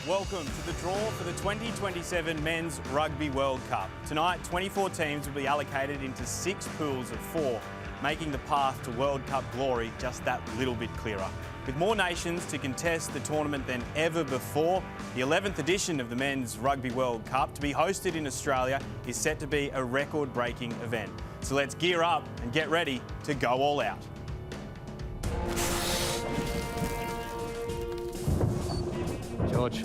Welcome to the draw for the 2027 Men's Rugby World Cup. Tonight, 24 teams will be allocated into 6 pools of 4, making the path to World Cup glory just that little bit clearer. With more nations to contest the tournament than ever before, the 11th edition of the Men's Rugby World Cup, to be hosted in Australia, is set to be a record-breaking event. So let's gear up and get ready to go all out. George.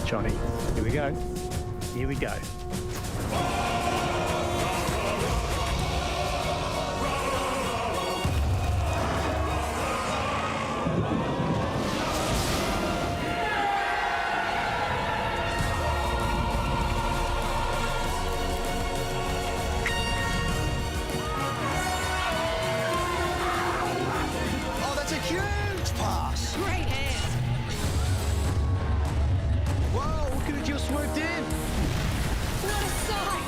Johnny. Here we go. Here we go. Oh, that's a huge pass. Great hands. Whoa, could have just swooped in. What a sight.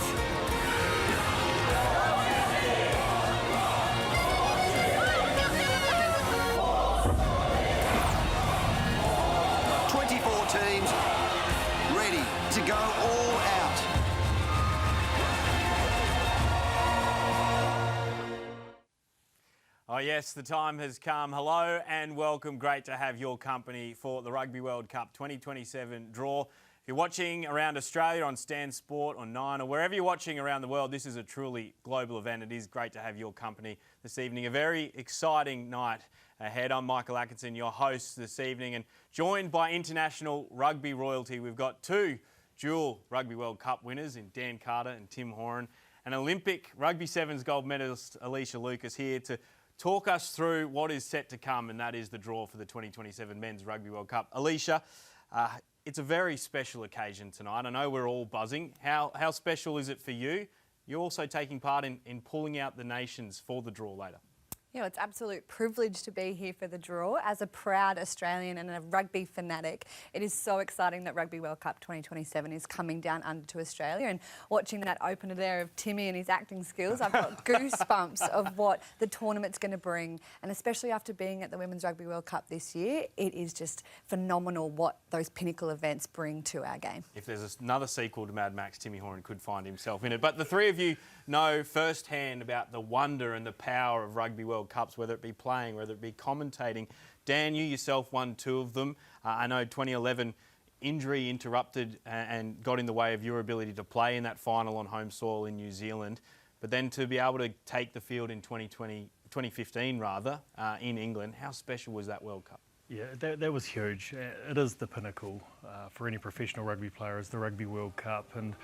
24 teams ready to go all out. Oh yes, the time has come. Hello and welcome. Great to have your company for the Rugby World Cup 2027 draw. If you're watching around Australia on Stan Sport, on 9, or wherever you're watching around the world, this is a truly global event. It is great to have your company this evening. A very exciting night ahead. I'm Michael Atkinson, your host this evening, and joined by international rugby royalty. We've got 2 dual Rugby World Cup winners in Dan Carter and Tim Horan, and Olympic Rugby Sevens gold medalist Alicia Lucas here to talk us through what is set to come, and that is the draw for the 2027 Men's Rugby World Cup. Alicia, it's a very special occasion tonight. I know we're all buzzing. How special is it for you? You're also taking part in pulling out the nations for the draw later. Yeah, it's an absolute privilege to be here for the draw. As a proud Australian and a rugby fanatic, it is so exciting that Rugby World Cup 2027 is coming down under to Australia. And watching that opener there of Timmy and his acting skills, I've got goosebumps of what the tournament's going to bring. And especially after being at the Women's Rugby World Cup this year, it is just phenomenal what those pinnacle events bring to our game. If there's another sequel to Mad Max, Timmy Horan could find himself in it. But the three of you know firsthand about the wonder and the power of Rugby World Cups, whether it be playing, whether it be commentating. Dan, you yourself won 2 of them. I know 2011 injury interrupted and got in the way of your ability to play in that final on home soil in New Zealand. But then to be able to take the field in 2015 in England, how special was that World Cup? Yeah, that was huge. It is the pinnacle for any professional rugby player, is the Rugby World Cup. And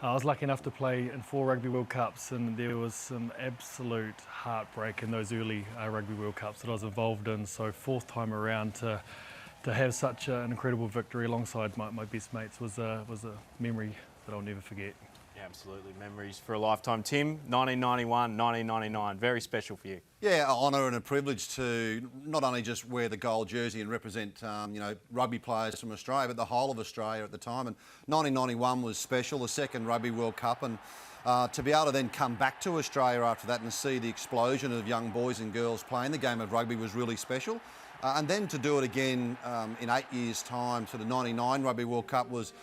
I was lucky enough to play in 4 Rugby World Cups, and there was some absolute heartbreak in those early Rugby World Cups that I was involved in. So 4th time around to have such an incredible victory alongside my best mates was a memory that I'll never forget. Yeah, absolutely. Memories for a lifetime. Tim, 1991, 1999, very special for you. Yeah, an honour and a privilege to not only just wear the gold jersey and represent, rugby players from Australia, but the whole of Australia at the time. And 1991 was special, the 2nd Rugby World Cup, and to be able to then come back to Australia after that and see the explosion of young boys and girls playing the game of rugby was really special. And then to do it again in 8 years' time, so the 99 Rugby World Cup was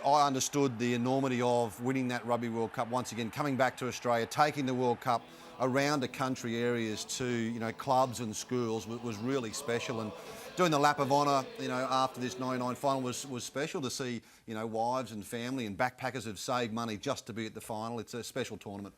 I understood the enormity of winning that Rugby World Cup once again, coming back to Australia, taking the World Cup around the country areas to clubs and schools was really special. And doing the lap of honour after this 99 final was special to see wives and family and backpackers have saved money just to be at the final. It's a special tournament.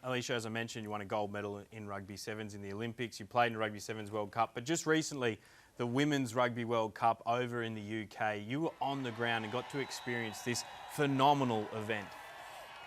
Alicia, as I mentioned, you won a gold medal in Rugby Sevens in the Olympics. You played in the Rugby Sevens World Cup, but just recently the Women's Rugby World Cup over in the UK. You were on the ground and got to experience this phenomenal event.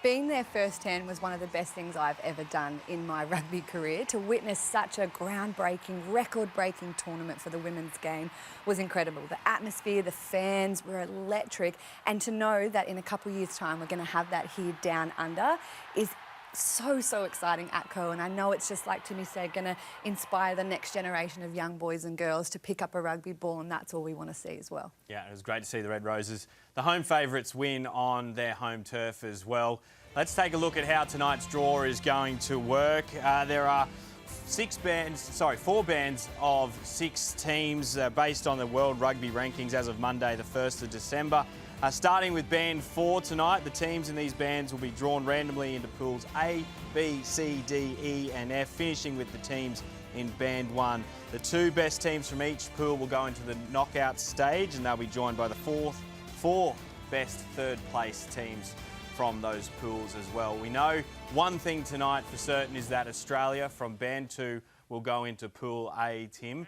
Being there firsthand was one of the best things I've ever done in my rugby career. To witness such a groundbreaking, record-breaking tournament for the women's game was incredible. The atmosphere, the fans were electric, and to know that in a couple of years' time we're going to have that here down under is so exciting, Atco, and I know it's just like Timmy said, going to inspire the next generation of young boys and girls to pick up a rugby ball, and that's all we want to see as well. Yeah, it was great to see the Red Roses, the home favourites, win on their home turf as well. Let's take a look at how tonight's draw is going to work. There are 4 bands of 6 teams based on the World Rugby rankings as of Monday, the 1st of December. Starting with Band 4 tonight, the teams in these bands will be drawn randomly into pools A, B, C, D, E and F, finishing with the teams in Band 1. The 2 best teams from each pool will go into the knockout stage, and they'll be joined by the 4 best third-place teams from those pools as well. We know one thing tonight for certain is that Australia from Band 2 will go into Pool A, Tim.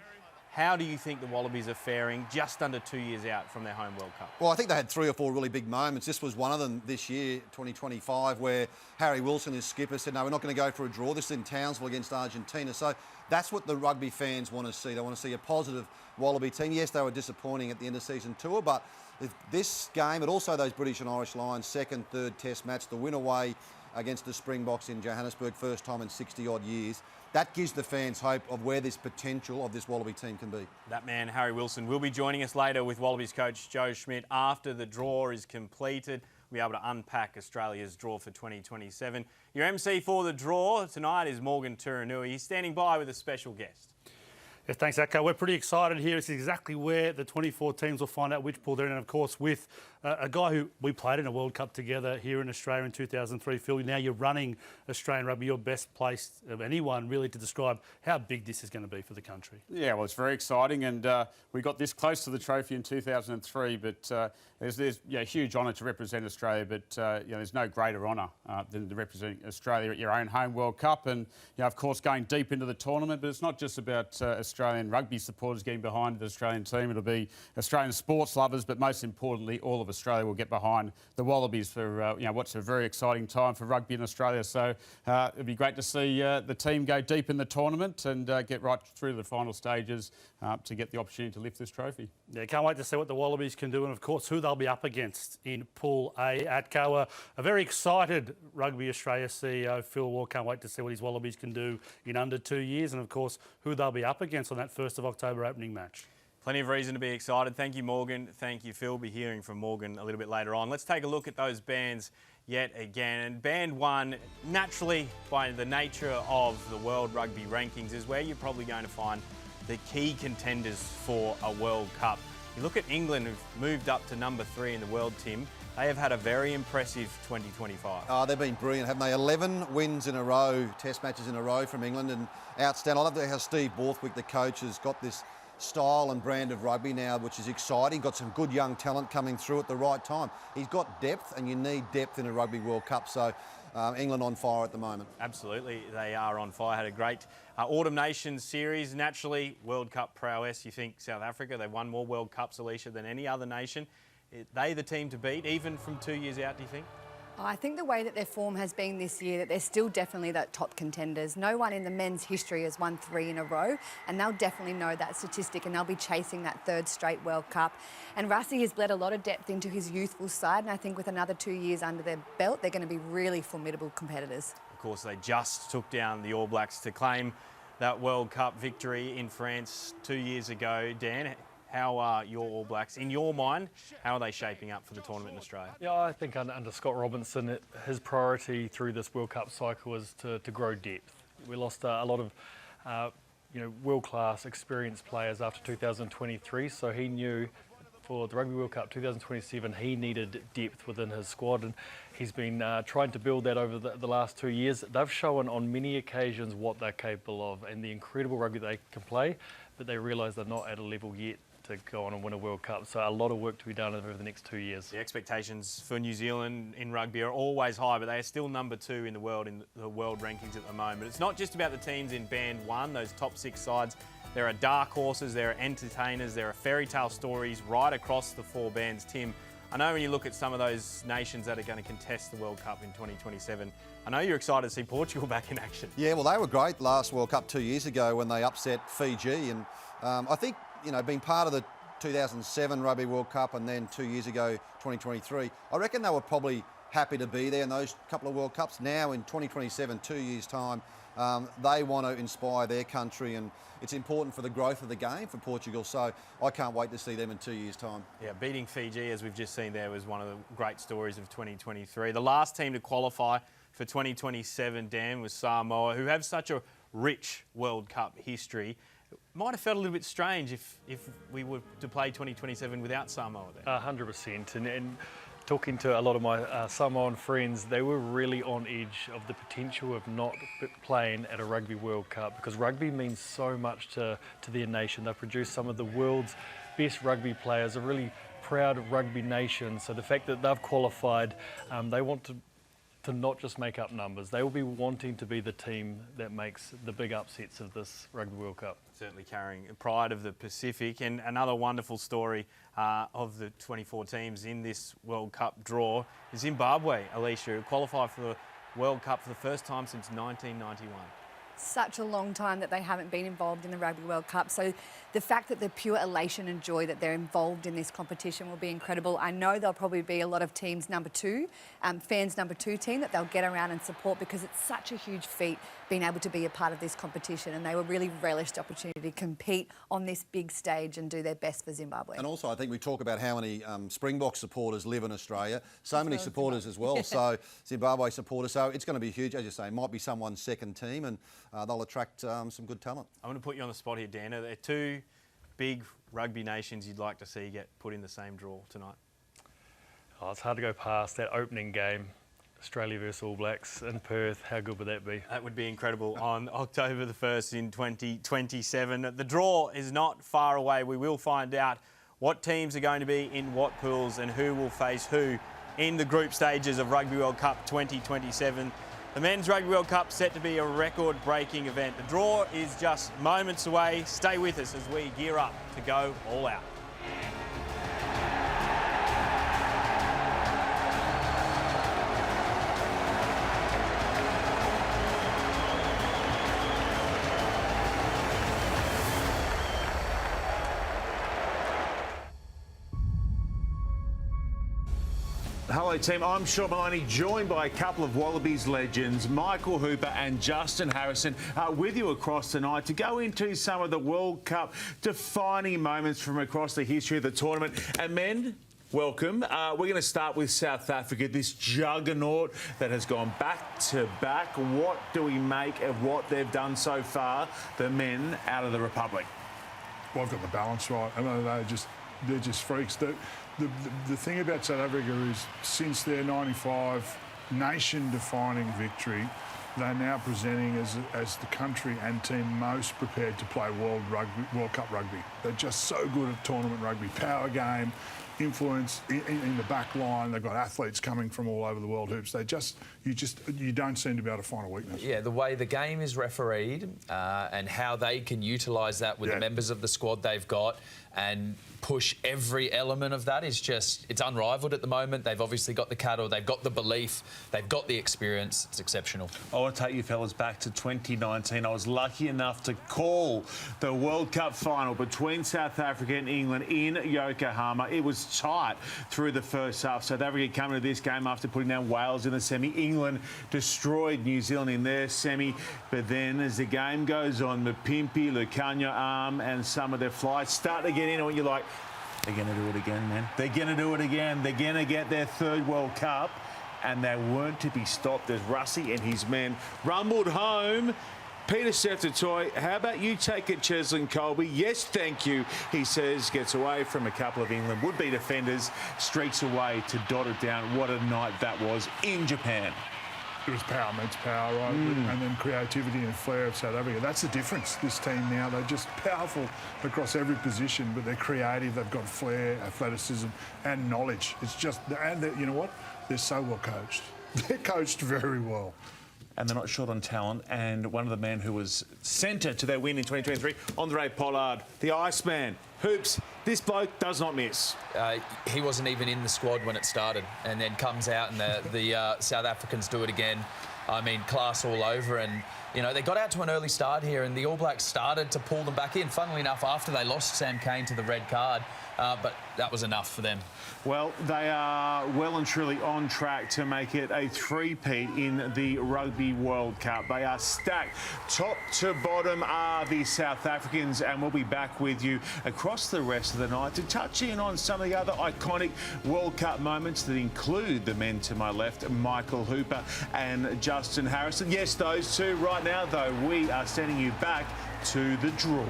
How do you think the Wallabies are faring just under 2 years out from their home World Cup? Well, I think they had 3 or 4 really big moments. This was one of them this year, 2025, where Harry Wilson, his skipper, said, no, we're not going to go for a draw. This is in Townsville against Argentina. So that's what the rugby fans want to see. They want to see a positive Wallaby team. Yes, they were disappointing at the end of season tour, but this game, and also those British and Irish Lions, second, third test match, the win away against the Springboks in Johannesburg, first time in 60-odd years, that gives the fans hope of where this potential of this Wallaby team can be. That man, Harry Wilson, will be joining us later with Wallabies coach Joe Schmidt after the draw is completed. We'll be able to unpack Australia's draw for 2027. Your MC for the draw tonight is Morgan Turanui. He's standing by with a special guest. Yeah, thanks, Akko. We're pretty excited here. It's exactly where the 24 teams will find out which pool they're in. And, of course, with a guy who we played in a World Cup together here in Australia in 2003, Phil. Now you're running Australian rugby. You're best placed of anyone, really, to describe how big this is going to be for the country. Yeah, well, it's very exciting. And we got this close to the trophy in 2003. But there's a huge honour to represent Australia. But, there's no greater honour than to represent Australia at your own home World Cup. And, of course, going deep into the tournament. But it's not just about Australian rugby supporters getting behind the Australian team. It'll be Australian sports lovers, but most importantly, all of Australia will get behind the Wallabies for what's a very exciting time for rugby in Australia. So it'd be great to see the team go deep in the tournament and get right through to the final stages to get the opportunity to lift this trophy. Yeah, can't wait to see what the Wallabies can do, and of course who they'll be up against in Pool A. Atco, a very excited Rugby Australia CEO, Phil Ward, can't wait to see what his Wallabies can do in under 2 years, and of course who they'll be up against on that 1st of October opening match. Plenty of reason to be excited. Thank you, Morgan. Thank you, Phil. We'll be hearing from Morgan a little bit later on. Let's take a look at those bands yet again. And Band 1, naturally, by the nature of the World Rugby rankings, is where you're probably going to find the key contenders for a World Cup. You look at England, who've moved up to number 3 in the world, Tim. They have had a very impressive 2025. Oh, they've been brilliant, haven't they? 11 wins in a row, test matches in a row from England, and outstanding. I love how Steve Borthwick, the coach, has got this style and brand of rugby now, which is exciting. Got some good young talent coming through at the right time. He's got depth, and you need depth in a Rugby World Cup. So England on fire at the moment. Absolutely, they are on fire. Had a great Autumn Nations series. Naturally, World Cup prowess. You think South Africa, they've won more World Cups, Alicia, than any other nation. Are they the team to beat, even from 2 years out, do you think? I think the way that their form has been this year, that they're still definitely that top contenders. No one in the men's history has won 3 in a row, and they'll definitely know that statistic, and they'll be chasing that 3rd straight World Cup. And Rassie has bled a lot of depth into his youthful side, and I think with another 2 years under their belt, they're going to be really formidable competitors. Of course, they just took down the All Blacks to claim that World Cup victory in France 2 years ago. Dan, how are your All Blacks, in your mind, how are they shaping up for the tournament in Australia? Yeah, I think under Scott Robinson, his priority through this World Cup cycle was to grow depth. We lost a lot of world-class experienced players after 2023, so he knew for the Rugby World Cup 2027 he needed depth within his squad, and he's been trying to build that over the last 2 years. They've shown on many occasions what they're capable of and the incredible rugby they can play, but they realise they're not at a level yet to go on and win a World Cup. So a lot of work to be done over the next 2 years. The expectations for New Zealand in rugby are always high, but they are still number 2 in the world rankings at the moment. It's not just about the teams in Band 1, those top 6 sides. There are dark horses, there are entertainers, there are fairy tale stories right across the 4 bands. Tim, I know when you look at some of those nations that are going to contest the World Cup in 2027, I know you're excited to see Portugal back in action. Yeah, well, they were great last World Cup 2 years ago when they upset Fiji, and I think, being part of the 2007 Rugby World Cup and then 2 years ago, 2023, I reckon they were probably happy to be there in those couple of World Cups. Now in 2027, 2 years' time, they want to inspire their country, and it's important for the growth of the game for Portugal. So I can't wait to see them in 2 years' time. Yeah, beating Fiji, as we've just seen there, was one of the great stories of 2023. The last team to qualify for 2027, Dan, was Samoa, who have such a rich World Cup history. It might have felt a little bit strange if we were to play 2027 without Samoa there. 100%. And talking to a lot of my Samoan friends, they were really on edge of the potential of not playing at a Rugby World Cup, because rugby means so much to their nation. They produce some of the world's best rugby players, a really proud rugby nation. So the fact that they've qualified, they want to not just make up numbers. They will be wanting to be the team that makes the big upsets of this Rugby World Cup. Certainly carrying pride of the Pacific. And another wonderful story of the 24 teams in this World Cup draw is Zimbabwe, Alicia, who qualified for the World Cup for the first time since 1991. Such a long time that they haven't been involved in the Rugby World Cup. So the fact that the pure elation and joy that they're involved in this competition will be incredible. I know there'll probably be a lot of teams number 2, fans number 2 team that they'll get around and support, because it's such a huge feat being able to be a part of this competition, and they will really relish the opportunity to compete on this big stage and do their best for Zimbabwe. And also, I think we talk about how many Springbok supporters live in Australia. So many supporters as well. So Zimbabwe supporters. So it's going to be huge, as you say. It might be someone's second team, and they'll attract some good talent. I'm going to put you on the spot here, Dan. Are there 2 big rugby nations you'd like to see get put in the same draw tonight? Oh, it's hard to go past that opening game, Australia versus All Blacks in Perth. How good would that be? That would be incredible on October the 1st in 2027. The draw is not far away. We will find out what teams are going to be in what pools and who will face who in the group stages of Rugby World Cup 2027. The Men's Rugby World Cup set to be a record-breaking event. The draw is just moments away. Stay with us as we gear up to go all out. Hello team, I'm Sean Maloney, joined by a couple of Wallabies legends, Michael Hooper and Justin Harrison, with you across tonight to go into some of the World Cup defining moments from across the history of the tournament. And men, welcome. We're going to start with South Africa, this juggernaut that has gone back to back. What do we make of what they've done so far, the men out of the Republic? Well, I've got the balance right. I mean, they're just freaks. The thing about South Africa is, since their 95 nation-defining victory, they're now presenting as the country and team most prepared to play World Cup rugby. They're just so good at tournament rugby. Power game, influence in the back line. They've got athletes coming from all over the world hoops. You don't seem to be able to find a weakness. Yeah, the way the game is refereed and how they can utilise that with the members of the squad they've got and push every element of that is just, it's unrivaled at the moment. They've obviously got the cattle, they've got the belief, they've got the experience. It's exceptional. I want to take you fellas back to 2019. I was lucky enough to call the World Cup final between South Africa and England in Yokohama. It was tight through the first half. South Africa coming to this game after putting down Wales in the semi. England destroyed New Zealand in their semi. But then as the game goes on, Mapimpi, Lukanya Arm and some of their flights start to get in, and you're like, they're going to do it again, man. They're going to do it again. They're going to get their 3rd World Cup. And they weren't to be stopped as Russie and his men rumbled home. Peter Sefatoy, how about you take it, Cheslin Colby? Yes, thank you, he says, gets away from a couple of England would-be defenders, streaks away to dot it down. What a night that was in Japan. It was power meets power, right? And then creativity and flair of South Africa. That's the difference. This team now, they're just powerful across every position, but they're creative. They've got flair, athleticism, and knowledge. It's just, and you know what? They're so well coached. They're coached very well. And they're not short on talent. And one of the men who was centre to their win in 2023, Andre Pollard, the Iceman. Hoops, this bloke does not miss. He wasn't even in the squad when it started, and then comes out and the South Africans do it again. I mean, class all over. And, you know, they got out to an early start here and the All Blacks started to pull them back in. Funnily enough, after they lost Sam Cane to the red card, but that was enough for them. Well, they are well and truly on track to make it a three-peat in the Rugby World Cup. They are stacked. Top to bottom are the South Africans, and we'll be back with you across the rest of the night to touch in on some of the other iconic World Cup moments that include the men to my left, Michael Hooper and Justin Harrison. Yes, those two. Right now, though, we are sending you back to the draw.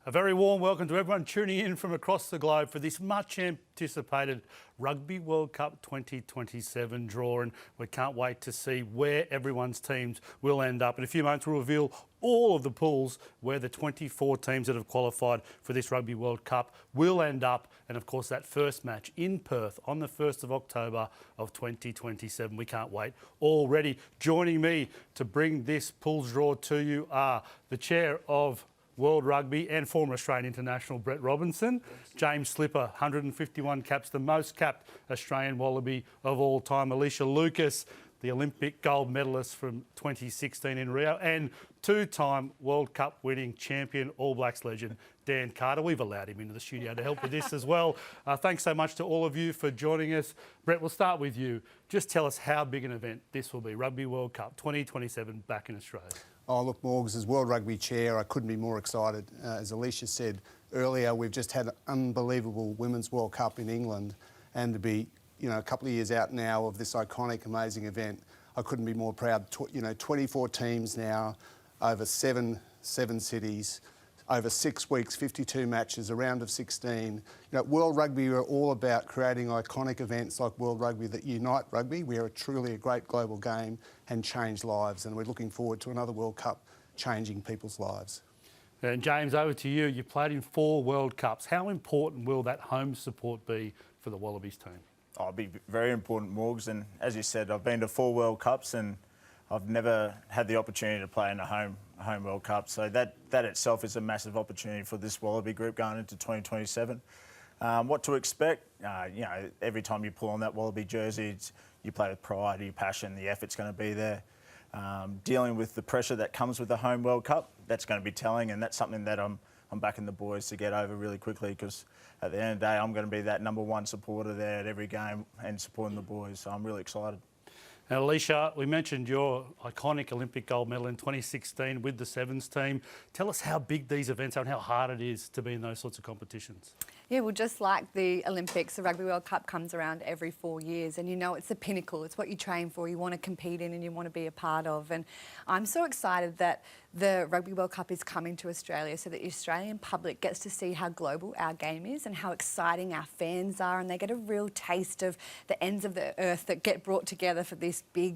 A very warm welcome to everyone tuning in from across the globe for this much anticipated Rugby World Cup 2027 draw, and we can't wait to see where everyone's teams will end up. In a few moments we'll reveal all of the pools where the 24 teams that have qualified for this Rugby World Cup will end up, and of course that first match in Perth on the 1st of October of 2027. We can't wait already. Joining me to bring this pools draw to you are the Chair of World Rugby and former Australian international Brett Robinson, James Slipper, 151 caps, the most capped Australian Wallaby of all time, Alicia Lucas, the Olympic gold medalist from 2016 in Rio, and two-time World Cup winning champion All Blacks legend Dan Carter. We've allowed him into the studio to help with this as well. Thanks so much to all of you for joining us. Brett, we'll start with you. Just tell us how big an event this will be, Rugby World Cup 2027 back in Australia. Oh, look, Morgs, as World Rugby Chair, I couldn't be more excited. As Alicia said earlier, we've just had an unbelievable Women's World Cup in England, and to be, a couple of years out now of this iconic, amazing event, I couldn't be more proud. 24 teams now, over seven cities, over 6 weeks, 52 matches, a round of 16. World Rugby are all about creating iconic events like World Rugby that unite rugby. We are truly a great global game and change lives, and we're looking forward to another World Cup changing people's lives. And James, over to you. You played in 4 World Cups. How important will that home support be for the Wallabies team? Oh, it'll be very important, Morgs. And as you said, I've been to 4 World Cups and I've never had the opportunity to play in a home World Cup. So that itself is a massive opportunity for this Wallaby group going into 2027. What to expect? Every time you pull on that Wallaby jersey, you play with pride, your passion, the effort's going to be there. Dealing with the pressure that comes with the home World Cup, that's going to be telling, and that's something that I'm backing the boys to get over really quickly, because at the end of the day, I'm going to be that #1 supporter there at every game and supporting the boys. So I'm really excited. Now, Alicia, we mentioned your iconic Olympic gold medal in 2016 with the Sevens team. Tell us how big these events are and how hard it is to be in those sorts of competitions. Yeah, well, just like the Olympics, the Rugby World Cup comes around every 4 years, and it's the pinnacle. It's what you train for, you want to compete in and you want to be a part of. And I'm so excited that the Rugby World Cup is coming to Australia so that the Australian public gets to see how global our game is and how exciting our fans are, and they get a real taste of the ends of the earth that get brought together for this big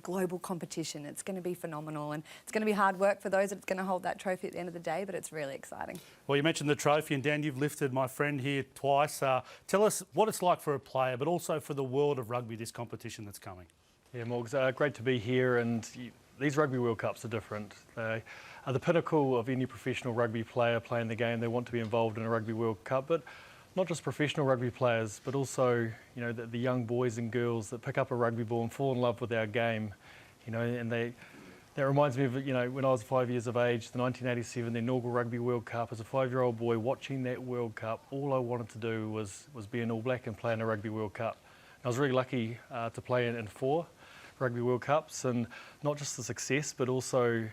global competition. It's going to be phenomenal, and it's going to be hard work for those that's going to hold that trophy at the end of the day, but it's really exciting. Well, you mentioned the trophy, and Dan, you've lifted my friend here twice. Tell us what it's like for a player, but also for the world of rugby, this competition that's coming. Yeah, Morgs, great to be here, and these Rugby World Cups are different. They are the pinnacle of any professional rugby player playing the game. They want to be involved in a Rugby World Cup, but not just professional rugby players, but also the young boys and girls that pick up a rugby ball and fall in love with our game. And that reminds me of when I was 5 years of age, the 1987, the inaugural Rugby World Cup. As a 5-year-old boy watching that World Cup, all I wanted to do was be an All Black and play in a Rugby World Cup. And I was really lucky to play in 4 Rugby World Cups, and not just the success, but also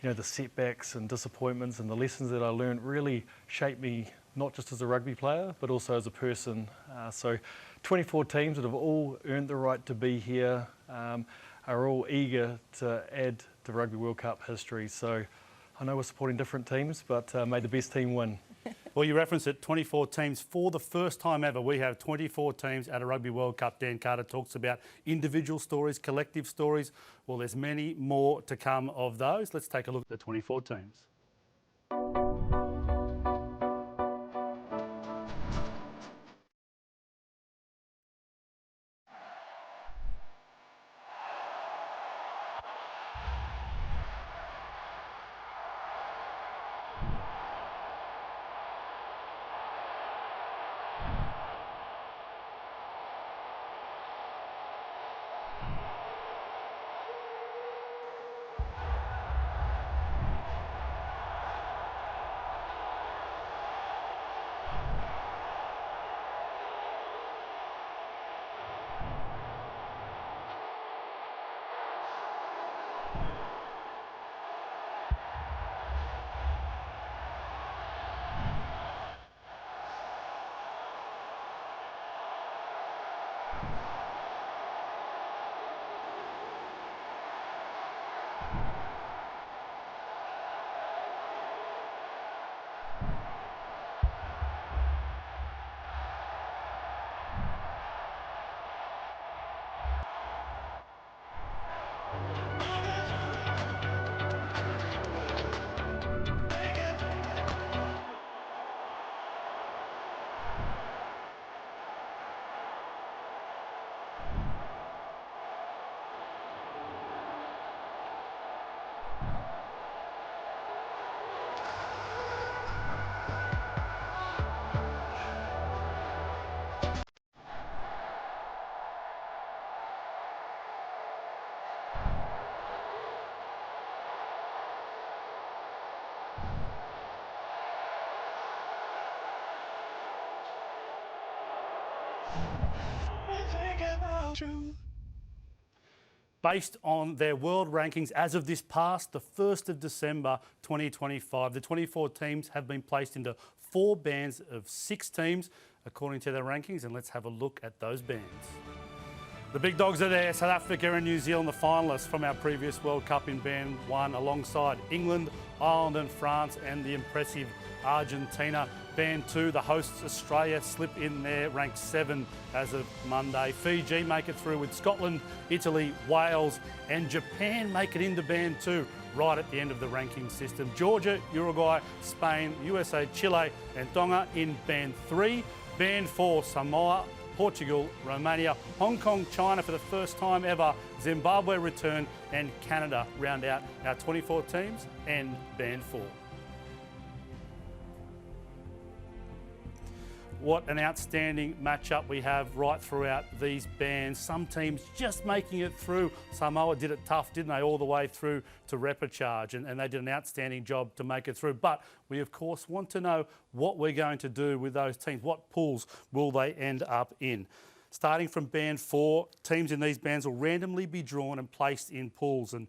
the setbacks and disappointments and the lessons that I learned really shaped me, not just as a rugby player, but also as a person. So 24 teams that have all earned the right to be here are all eager to add to Rugby World Cup history. So I know we're supporting different teams, but may the best team win. Well, you referenced it, 24 teams. For the first time ever, we have 24 teams at a Rugby World Cup. Dan Carter talks about individual stories, collective stories. Well, there's many more to come of those. Let's take a look at the 24 teams. Based on their world rankings as of this past the 1st of December 2025, the 24 teams have been placed into 4 bands of 6 teams according to their rankings, and let's have a look at those bands. The big dogs are there, South Africa and New Zealand, the finalists from our previous World Cup in band 1, alongside England, Ireland and France, and the impressive Argentina. Band 2, the hosts Australia slip in there, ranked 7 as of Monday. Fiji make it through with Scotland, Italy, Wales and Japan make it into band 2 right at the end of the ranking system. Georgia, Uruguay, Spain, USA, Chile and Tonga in band 3. Band 4, Samoa, Portugal, Romania, Hong Kong, China for the first time ever, Zimbabwe return and Canada round out our 24 teams and band 4. What an outstanding matchup we have right throughout these bands. Some teams just making it through. Samoa did it tough, didn't they, all the way through to repechage, and they did an outstanding job to make it through. But we, of course, want to know what we're going to do with those teams. What pools will they end up in? Starting from band 4, teams in these bands will randomly be drawn and placed in pools. And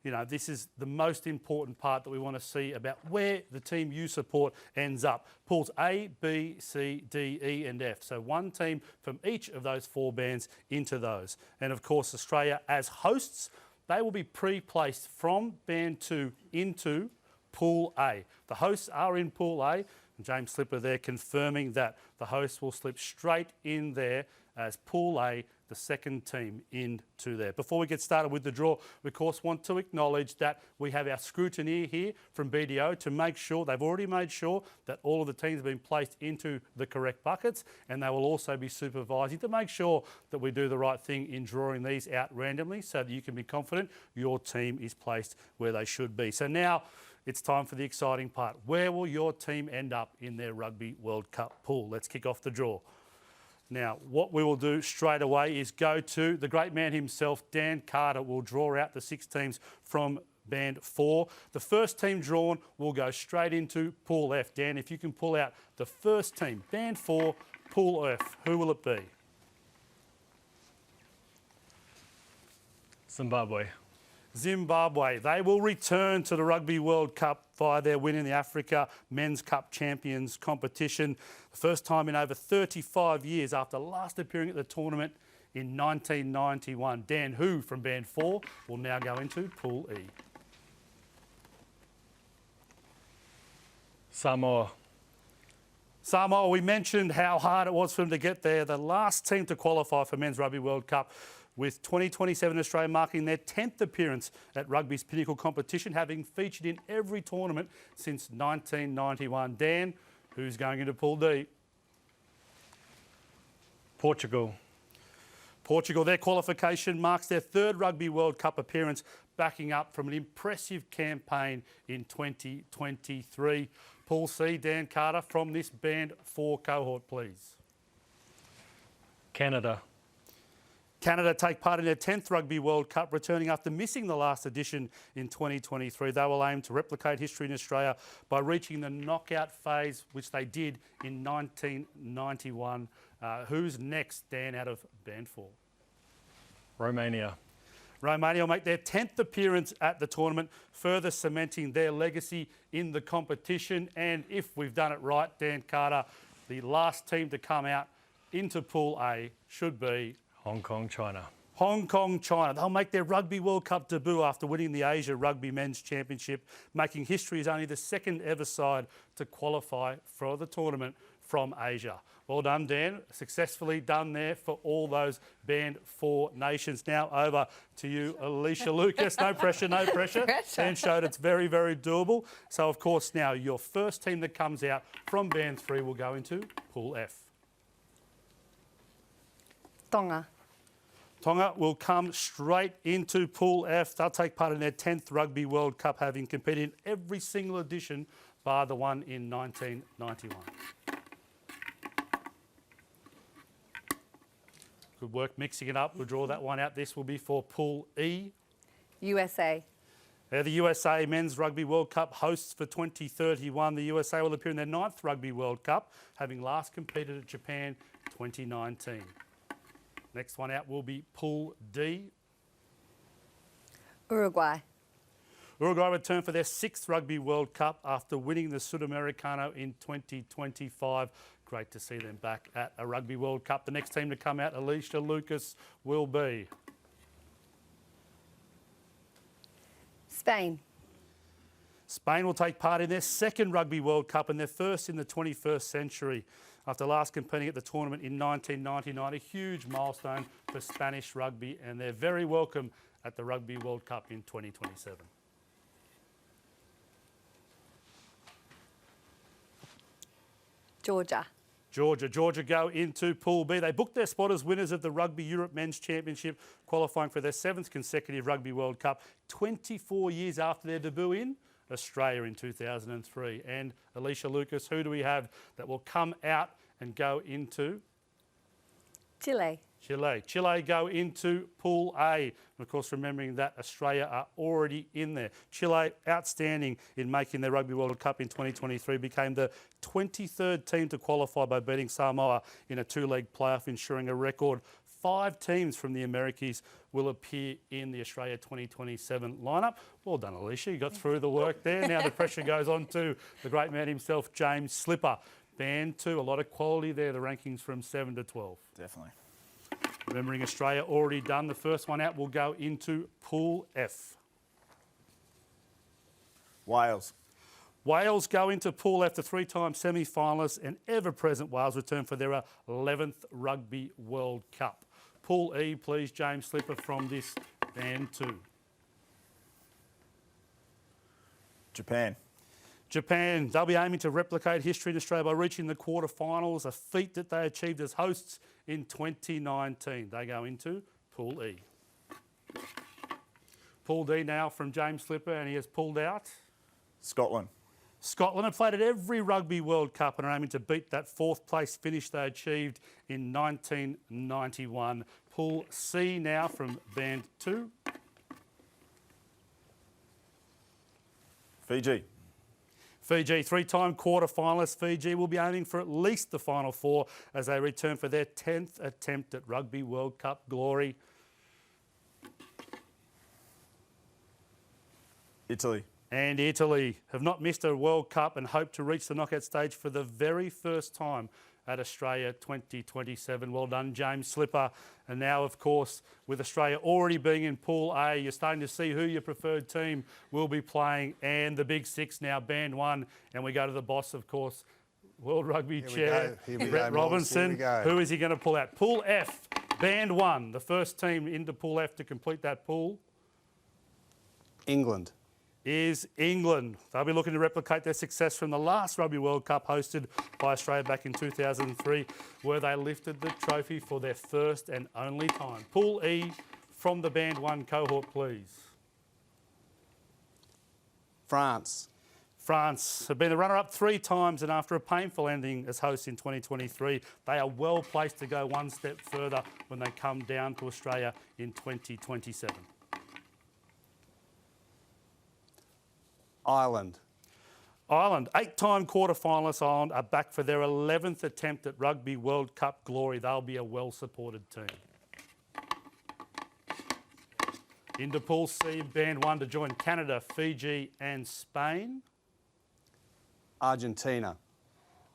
you know, this is the most important part that we want to see about where the team you support ends up. Pools A, B, C, D, E and F. So one team from each of those 4 bands into those. And of course, Australia as hosts, they will be pre-placed from band 2 into Pool A. The hosts are in Pool A. And James Slipper there confirming that the hosts will slip straight in there as Pool A, the second team into there. Before we get started with the draw, we of course want to acknowledge that we have our scrutineer here from BDO to make sure, they've already made sure that all of the teams have been placed into the correct buckets, and they will also be supervising to make sure that we do the right thing in drawing these out randomly so that you can be confident your team is placed where they should be. So now it's time for the exciting part. Where will your team end up in their Rugby World Cup pool? Let's kick off the draw. Now, what we will do straight away is go to the great man himself, Dan Carter, will draw out the 6 teams from band 4. The first team drawn will go straight into Pool F. Dan, if you can pull out the first team, band 4, Pool F, who will it be? Zimbabwe. Zimbabwe. They will return to the Rugby World Cup via their win in the Africa Men's Cup Champions competition. The first time in over 35 years after last appearing at the tournament in 1991. Dan Hu from band 4 will now go into Pool E. Samoa. Samoa, we mentioned how hard it was for them to get there. The last team to qualify for Men's Rugby World Cup, with 2027 Australia marking their 10th appearance at rugby's pinnacle competition, having featured in every tournament since 1991. Dan, who's going into Pool D? Portugal. Portugal, their qualification marks their 3rd Rugby World Cup appearance, backing up from an impressive campaign in 2023. Pool C, Dan Carter, from this band 4 cohort, please. Canada. Canada take part in their 10th Rugby World Cup, returning after missing the last edition in 2023. They will aim to replicate history in Australia by reaching the knockout phase, which they did in 1991. Who's next, Dan, out of band 4? Romania. Romania will make their 10th appearance at the tournament, further cementing their legacy in the competition. And if we've done it right, Dan Carter, the last team to come out into Pool A should be Hong Kong, China. Hong Kong, China. They'll make their Rugby World Cup debut after winning the Asia Rugby Men's Championship, making history as only the 2nd ever side to qualify for the tournament from Asia. Well done, Dan. Successfully done there for all those band 4 nations. Now over to you, Alicia Lucas. No pressure, no pressure. Dan showed it's very, very doable. So, of course, now your first team that comes out from band 3 will go into Pool F. Tonga. Tonga will come straight into Pool F. They'll take part in their 10th Rugby World Cup, having competed in every single edition bar the one in 1991. Good work mixing it up. We'll draw that one out. This will be for Pool E. USA. The USA Men's Rugby World Cup hosts for 2031. The USA will appear in their 9th Rugby World Cup, having last competed at Japan 2019. Next one out will be Pool D. Uruguay. Uruguay return for their 6th Rugby World Cup after winning the Sudamericano in 2025. Great to see them back at a Rugby World Cup. The next team to come out, Alicia Lucas, will be Spain. Spain will take part in their 2nd Rugby World Cup and their first in the 21st century. After last competing at the tournament in 1999, a huge milestone for Spanish rugby, and they're very welcome at the Rugby World Cup in 2027. Georgia go into Pool B. They booked their spot as winners of the Rugby Europe Men's Championship, qualifying for their 7th consecutive Rugby World Cup, 24 years after their debut in Australia in 2003. And Alicia Lucas, who do we have that will come out and go into? Chile. Chile go into Pool A. And of course, remembering that Australia are already in there. Chile, outstanding in making their Rugby World Cup in 2023, became the 23rd team to qualify by beating Samoa in a 2-leg playoff, ensuring a record 5 teams from the Americas will appear in the Australia 2027 lineup. Well done, Alicia. You got through the work there. Now the pressure goes on to the great man himself, James Slipper. Band 2, a lot of quality there. The rankings from 7 to 12. Definitely. Remembering Australia already done. The first one out will go into Pool F. Wales. Wales go into Pool F, the 3-time semi-finalists and ever-present Wales return for their 11th Rugby World Cup. Pool E, please, James Slipper, from this Band 2. Japan, they'll be aiming to replicate history in Australia by reaching the quarterfinals, a feat that they achieved as hosts in 2019. They go into Pool E. Pool D now from James Slipper, and he has pulled out Scotland. Scotland have played at every Rugby World Cup and are aiming to beat that 4th place finish they achieved in 1991. Pool C now from Band 2. Fiji, 3-time quarter-finalists. Fiji will be aiming for at least the Final 4 as they return for their 10th attempt at Rugby World Cup glory. Italy have not missed a World Cup and hope to reach the knockout stage for the very first time at Australia 2027. Well done, James Slipper. And now, of course, with Australia already being in Pool A, you're starting to see who your preferred team will be playing. And the Big 6 now, Band 1. And we go to the boss, of course, World Rugby Chair, Brett Robinson. Who is he going to pull out? Pool F, Band 1, the first team into Pool F to complete that pool. England. Is England. They'll be looking to replicate their success from the last Rugby World Cup hosted by Australia back in 2003, where they lifted the trophy for their first and only time. Pool E from the Band 1 cohort, please. France have been the runner-up 3 times, and after a painful ending as hosts in 2023, they are well placed to go one step further when they come down to Australia in 2027. Ireland, 8-time quarter-finalists. Ireland are back for their 11th attempt at Rugby World Cup glory. They'll be a well-supported team. Into Pool C, Band 1 to join Canada, Fiji and Spain. Argentina.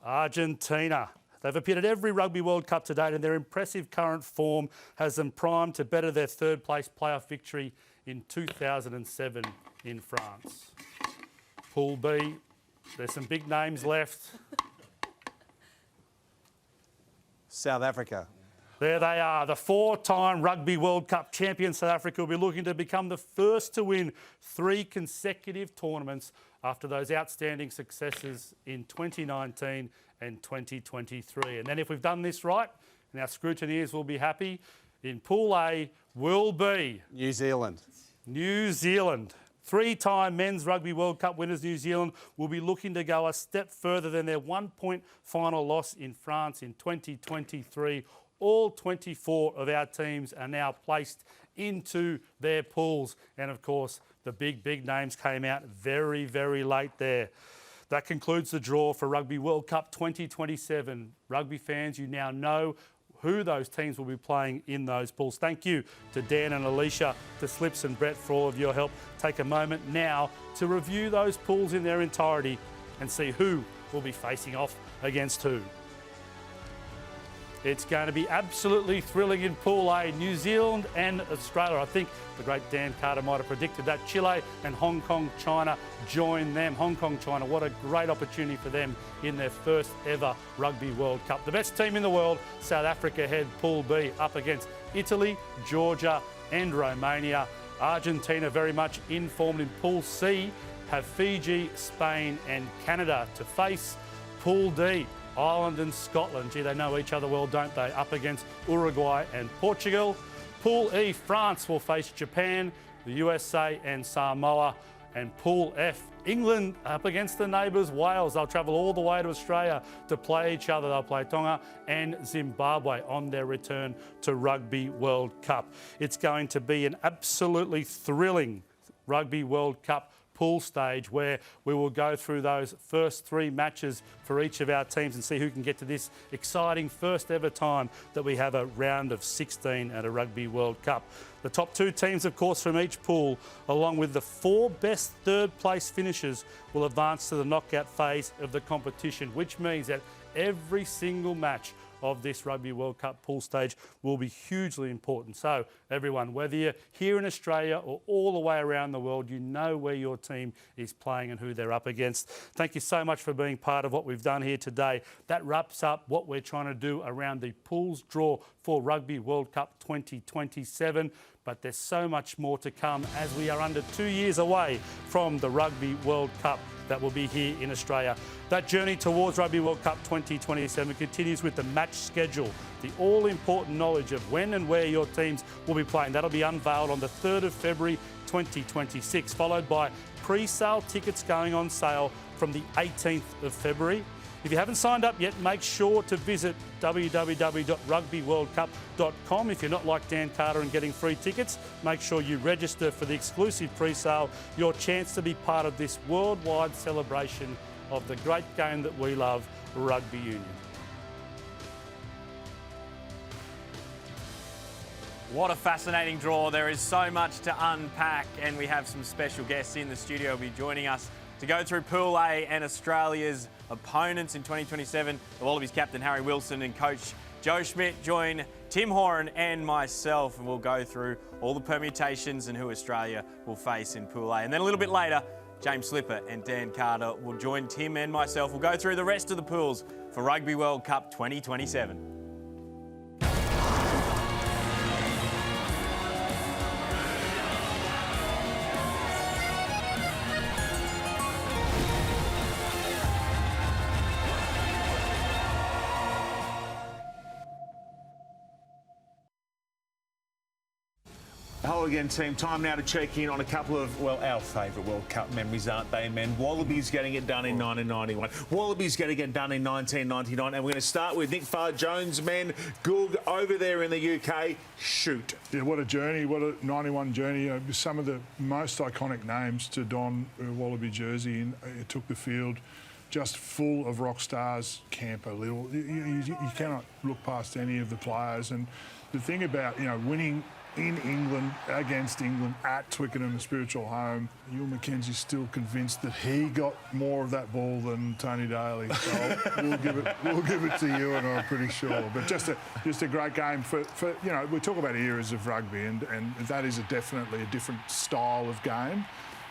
They've appeared at every Rugby World Cup to date, and their impressive current form has them primed to better their 3rd-place playoff victory in 2007 in France. Pool B, there's some big names left. South Africa. There they are, the 4-time Rugby World Cup champion. South Africa will be looking to become the first to win 3 consecutive tournaments after those outstanding successes in 2019 and 2023. And then if we've done this right, and our scrutineers will be happy, in Pool A will be New Zealand. 3-time Men's Rugby World Cup winners, New Zealand, will be looking to go a step further than their 1-point final loss in France in 2023. All 24 of our teams are now placed into their pools. And of course, the big names came out very, very late there. That concludes the draw for Rugby World Cup 2027. Rugby fans, you now know who those teams will be playing in those pools. Thank you to Dan and Alicia, to Slips and Brett for all of your help. Take a moment now to review those pools in their entirety and see who will be facing off against who. It's going to be absolutely thrilling in Pool A, New Zealand and Australia. I think the great Dan Carter might have predicted that. Chile and Hong Kong, China join them. Hong Kong, China, what a great opportunity for them in their first ever Rugby World Cup. The best team in the world, South Africa, head Pool B up against Italy, Georgia and Romania. Argentina very much informed in Pool C, have Fiji, Spain and Canada to face. Pool D, Ireland and Scotland. Gee, they know each other well, don't they? Up against Uruguay and Portugal. Pool E, France will face Japan, the USA and Samoa. And Pool F, England up against the neighbours, Wales. They'll travel all the way to Australia to play each other. They'll play Tonga and Zimbabwe on their return to Rugby World Cup. It's going to be an absolutely thrilling Rugby World Cup pool stage where we will go through those first 3 matches for each of our teams and see who can get to this exciting first ever time that we have a round of 16 at a Rugby World Cup. The top 2 teams, of course, from each pool, along with the 4 best third place finishers, will advance to the knockout phase of the competition, which means that every single match of this Rugby World Cup pool stage will be hugely important. So everyone, whether you're here in Australia or all the way around the world, you know where your team is playing and who they're up against. Thank you so much for being part of what we've done here today. That wraps up what we're trying to do around the pools draw for Rugby World Cup 2027. But there's so much more to come as we are under 2 years away from the Rugby World Cup that will be here in Australia. That journey towards Rugby World Cup 2027 continues with the match schedule, the all-important knowledge of when and where your teams will be playing. That'll be unveiled on the 3rd of February 2026, followed by pre-sale tickets going on sale from the 18th of February. If you haven't signed up yet, make sure to visit www.rugbyworldcup.com. If you're not like Dan Carter and getting free tickets, make sure you register for the exclusive pre-sale, your chance to be part of this worldwide celebration of the great game that we love, rugby union. What a fascinating draw. There is so much to unpack, and we have some special guests in the studio will be joining us to go through Pool A and Australia's opponents in 2027. The Wallabies captain Harry Wilson and coach Joe Schmidt join Tim Horan and myself, and we'll go through all the permutations and who Australia will face in Pool A. And then a little bit later, James Slipper and Dan Carter will join Tim and myself. We'll go through the rest of the pools for Rugby World Cup 2027. Hello again, team. Time now to check in on a couple of, well, our favourite World Cup memories, aren't they, men? Wallabies getting it done in 1991. Wallabies getting it done in 1999. And we're going to start with Nick Farr-Jones' men. Goog over there in the UK. Shoot. Yeah, what a journey. What a 91 journey. Some of the most iconic names to don a Wallaby jersey. And it took the field just full of rock stars. Camper, Little. You cannot look past any of the players. And the thing about, winning in England, against England, at Twickenham, a spiritual home. Ewan McKenzie's still convinced that he got more of that ball than Tony Daly. So we'll give it to Ewan, I'm pretty sure. But just a great game for we talk about eras of rugby, and that is definitely a different style of game.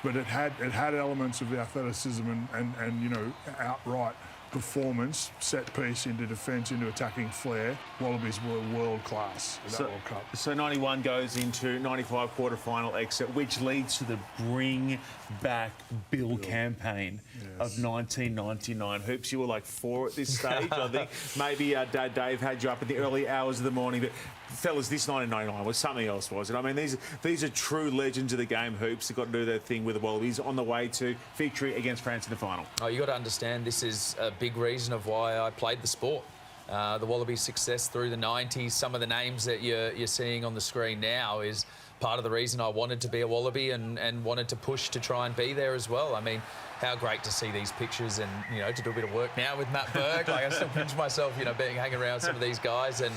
But it had elements of the athleticism and outright performance, set piece into defence, into attacking flair. Wallabies were world class in that World Cup. So 91 goes into 95 quarter-final exit, which leads to the Bring Back Bill campaign of 1999. Hoops, you were like 4 at this stage, I think. Maybe Dad Dave had you up in the early hours of the morning, but fellas, this 1999 was something else, wasn't it? I mean, these are true legends of the game, Hoops, that got to do their thing with the Wallabies on the way to victory against France in the final. Oh, you got to understand, this is a big reason of why I played the sport. The Wallabies' success through the 90s, some of the names that you're seeing on the screen now is part of the reason I wanted to be a Wallaby and wanted to push to try and be there as well. I mean, how great to see these pictures and, to do a bit of work now with Matt Burke. Like, I still pinch myself, hanging around some of these guys. And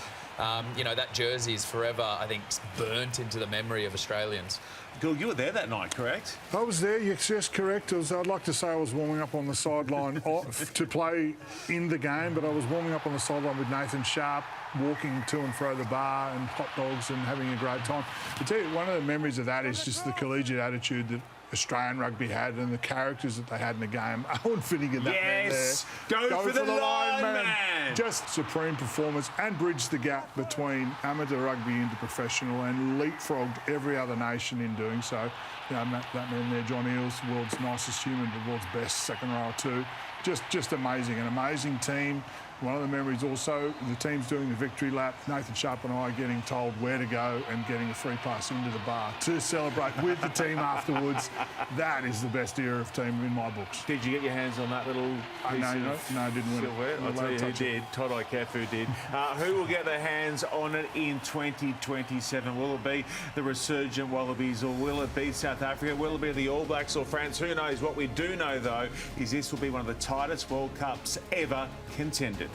you know, that jersey is forever, I think, burnt into the memory of Australians. Gil, you were there that night, correct? I was there, yes, correct. I'd like to say I was warming up on the sideline to play in the game, but I was warming up on the sideline with Nathan Sharp, walking to and fro the bar and hot dogs and having a great time. I tell you, one of the memories of that is just the collegiate attitude that Australian rugby had and the characters that they had in the game. Owen Finnegan, that man there. Go for the line, man. Just supreme performance and bridged the gap between amateur rugby into professional and leapfrogged every other nation in doing so. You know, that man there, John Eales, the world's nicest human, the world's best second rower too. Just amazing, an amazing team. One of the memories also, the team's doing the victory lap. Nathan Sharp and I getting told where to go and getting a free pass into the bar to celebrate with the team afterwards. That is the best era of team in my books. Did you get your hands on that little piece no, I didn't win silver? it. I'll tell you who did. Todd Ikefu did. Who will get their hands on it in 2027? Will it be the resurgent Wallabies or will it be South Africa? Will it be the All Blacks or France? Who knows? What we do know, though, is this will be one of the tightest World Cups ever contended.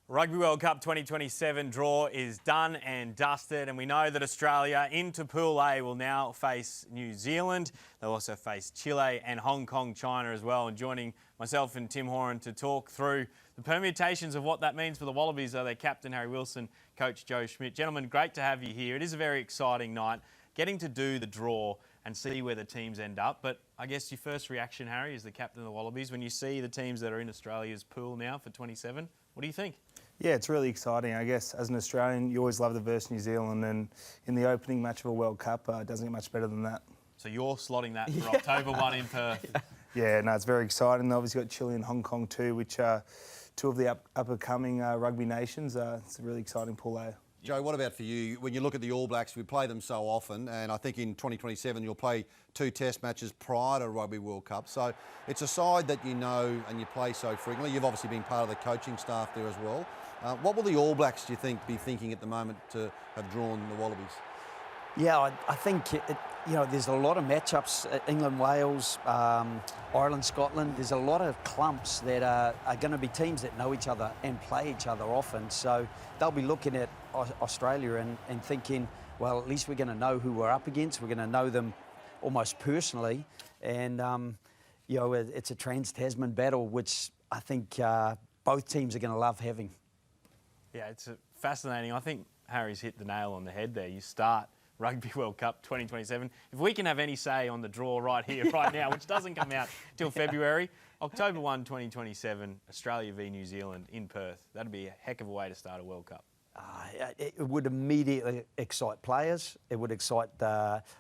Rugby World Cup 2027 draw is done and dusted, and we know that Australia into Pool A will now face New Zealand. They'll also face Chile and Hong Kong, China as well. And joining myself and Tim Horan to talk through the permutations of what that means for the Wallabies are their captain Harry Wilson, coach Joe Schmidt. Gentlemen, great to have you here. It is a very exciting night, getting to do the draw and see where the teams end up. But I guess your first reaction, Harry, as the captain of the Wallabies, when you see the teams that are in Australia's pool now for 27, what do you think? Yeah, it's really exciting. I guess as an Australian, you always love the versus New Zealand, and in the opening match of a World Cup, it doesn't get much better than that. So you're slotting that for October 1 in Perth. Yeah, no, it's very exciting. Obviously got Chile and Hong Kong too, which are two of the up-and-coming rugby nations. It's a really exciting pool A. Joe, what about for you? When you look at the All Blacks, we play them so often, and I think in 2027 you'll play 2 test matches prior to Rugby World Cup. So it's a side that you know and you play so frequently. You've obviously been part of the coaching staff there as well. What will the All Blacks, do you think, be thinking at the moment to have drawn the Wallabies? Yeah, I think, there's a lot of matchups, England, Wales, Ireland, Scotland. There's a lot of clumps that are going to be teams that know each other and play each other often. So they'll be looking at Australia and thinking, well, at least we're going to know who we're up against. We're going to know them almost personally. And, it's a trans-Tasman battle, which I think both teams are going to love having. Yeah, it's fascinating. I think Harry's hit the nail on the head there. You start Rugby World Cup 2027. If we can have any say on the draw right here, right now, which doesn't come out till February, October 1, 2027, Australia v New Zealand in Perth. That'd be a heck of a way to start a World Cup. It would immediately excite players. It would excite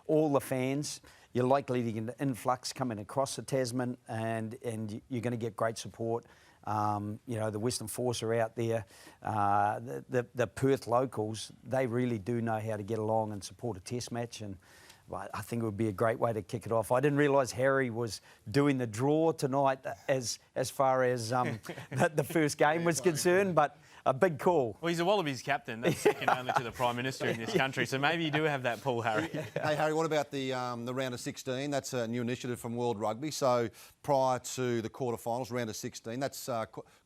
all the fans. You're likely to get an influx coming across the Tasman, and you're going to get great support. The Western Force are out there. The Perth locals, they really do know how to get along and support a test match, and I think it would be a great way to kick it off. I didn't realise Harry was doing the draw tonight as far as the first game was concerned, but a big call. Well, he's a Wallabies captain. That's second only to the Prime Minister in this country, so maybe you do have that pull, Harry. Hey, Harry, what about the round of 16? That's a new initiative from World Rugby. So prior to the quarterfinals, round of 16, that's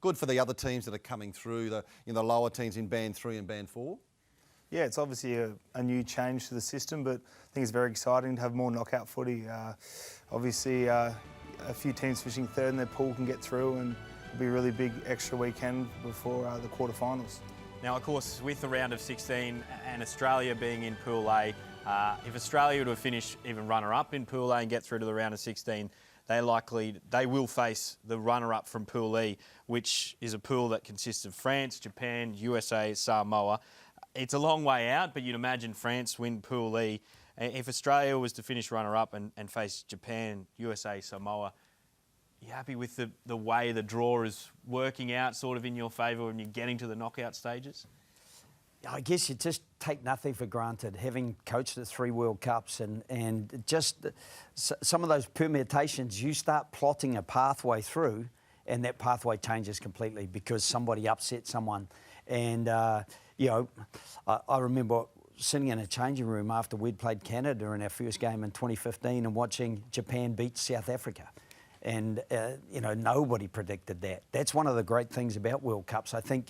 good for the other teams that are coming through, the lower teams in Band 3 and Band 4? Yeah, it's obviously a new change to the system, but I think it's very exciting to have more knockout footy. Obviously, a few teams finishing third in their pool can get through, and it'll be a really big extra weekend before the quarterfinals. Now, of course, with the round of 16 and Australia being in Pool A, if Australia were to finish even runner-up in Pool A and get through to the round of 16, they will face the runner-up from Pool E, which is a pool that consists of France, Japan, USA, Samoa. It's a long way out, but you'd imagine France win Pool E. If Australia was to finish runner-up and face Japan, USA, Samoa, you happy with the way the draw is working out sort of in your favour when you're getting to the knockout stages? I guess you just take nothing for granted, having coached at 3 World Cups and just some of those permutations, you start plotting a pathway through and that pathway changes completely because somebody upset someone. And, I remember sitting in a changing room after we'd played Canada in our first game in 2015 and watching Japan beat South Africa. And, you know, nobody predicted that. That's one of the great things about World Cups. I think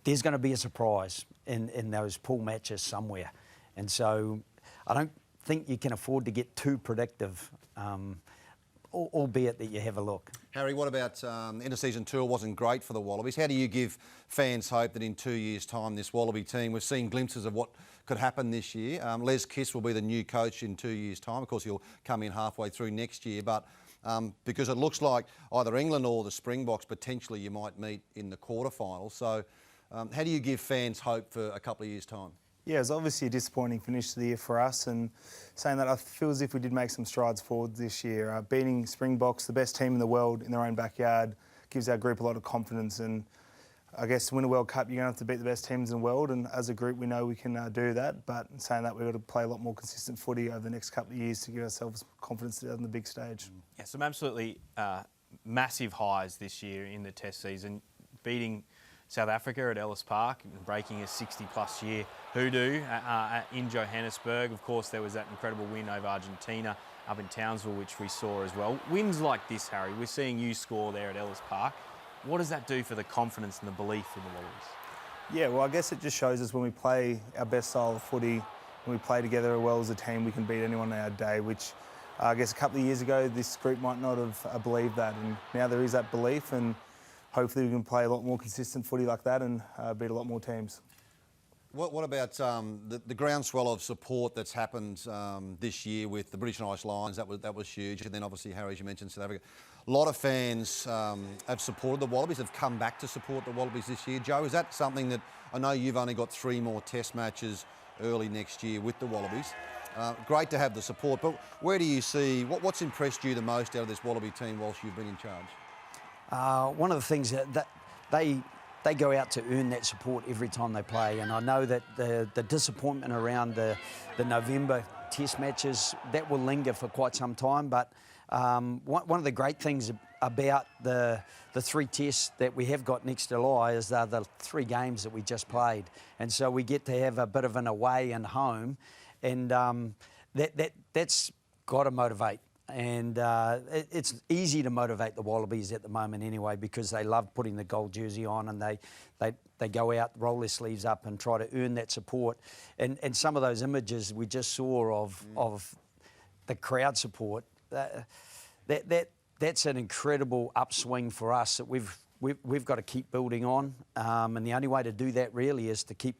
there's going to be a surprise in those pool matches somewhere. And so I don't think you can afford to get too predictive, albeit that you have a look. Harry, what about inter-season tour wasn't great for the Wallabies? How do you give fans hope that in 2 years' time this Wallaby team, we've seen glimpses of what could happen this year. Les Kiss will be the new coach in 2 years' time. Of course, he'll come in halfway through next year, but because it looks like either England or the Springboks potentially you might meet in the quarterfinals. So how do you give fans hope for a couple of years' time? Yeah, it was obviously a disappointing finish to the year for us, and saying that I feel as if we did make some strides forward this year. Beating Springboks, the best team in the world, in their own backyard, gives our group a lot of confidence. And I guess to win a World Cup, you're going to have to beat the best teams in the world, and as a group we know we can do that. But saying that, we've got to play a lot more consistent footy over the next couple of years to give ourselves confidence on the big stage. Yeah, some absolutely massive highs this year in the Test season, beating South Africa at Ellis Park and breaking a 60-plus year hoodoo in Johannesburg. Of course, there was that incredible win over Argentina up in Townsville, which we saw as well. Wins like this, Harry, we're seeing you score there at Ellis Park. What does that do for the confidence and the belief in the Wallabies? Yeah, well, I guess it just shows us when we play our best style of footy, when we play together well as a team, we can beat anyone on our day, which I guess a couple of years ago, this group might not have believed that. And now there is that belief, and hopefully we can play a lot more consistent footy like that and beat a lot more teams. What about the groundswell of support that's happened this year with the British and Irish Lions? That was huge. And then obviously, Harry, as you mentioned, South Africa. A lot of fans have supported the Wallabies, have come back to support the Wallabies this year. Joe, is that something that, I know you've only got 3 more Test matches early next year with the Wallabies. Great to have the support, but where do you see, what's impressed you the most out of this Wallaby team whilst you've been in charge? One of the things that they go out to earn that support every time they play, and I know that the disappointment around the November Test matches, that will linger for quite some time, but one of the great things about the 3 tests that we have got next July is the 3 games that we just played, and so we get to have a bit of an away and home, and that's got to motivate. And it's easy to motivate the Wallabies at the moment anyway, because they love putting the gold jersey on, and they go out, roll their sleeves up and try to earn that support. And some of those images we just saw of the crowd support, that's an incredible upswing for us that we've got to keep building on. And the only way to do that really is to keep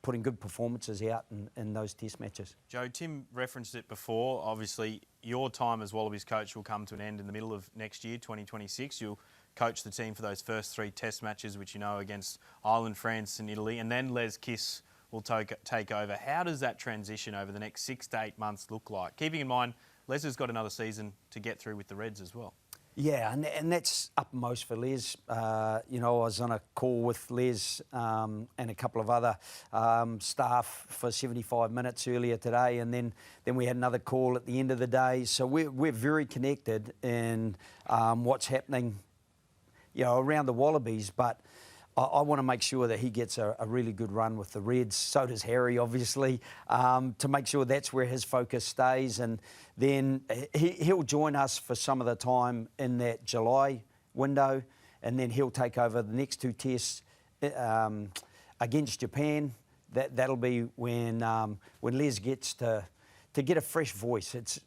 putting good performances out in those Test matches. Joe, Tim referenced it before. Obviously, your time as Wallabies coach will come to an end in the middle of next year, 2026. You'll coach the team for those first 3 Test matches, which you know against Ireland, France and Italy, and then Les Kiss will take over. How does that transition over the next 6 to 8 months look like? Keeping in mind, Les has got another season to get through with the Reds as well. Yeah, and that's uppermost for Les. You know, I was on a call with Les and a couple of other staff for 75 minutes earlier today, and then we had another call at the end of the day. So we're very connected in what's happening, you know, around the Wallabies, but I want to make sure that he gets a really good run with the Reds. So does Harry, obviously, to make sure that's where his focus stays. And then he'll join us for some of the time in that July window, and then he'll take over the next 2 tests against Japan. That'll be when Les gets to get a fresh voice.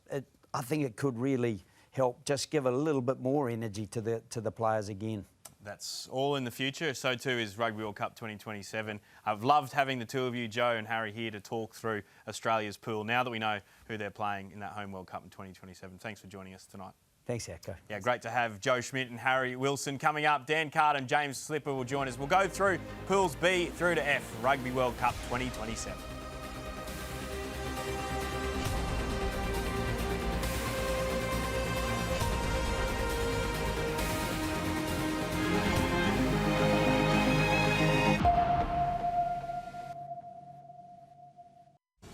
I think it could really help just give a little bit more energy to the players again. That's all in the future. So too is Rugby World Cup 2027. I've loved having the 2 of you, Joe and Harry, here to talk through Australia's pool now that we know who they're playing in that home World Cup in 2027. Thanks for joining us tonight. Thanks, Acco. Yeah, great to have Joe Schmidt and Harry Wilson. Coming up, Dan Carter and James Slipper will join us. We'll go through pools B through to F, Rugby World Cup 2027.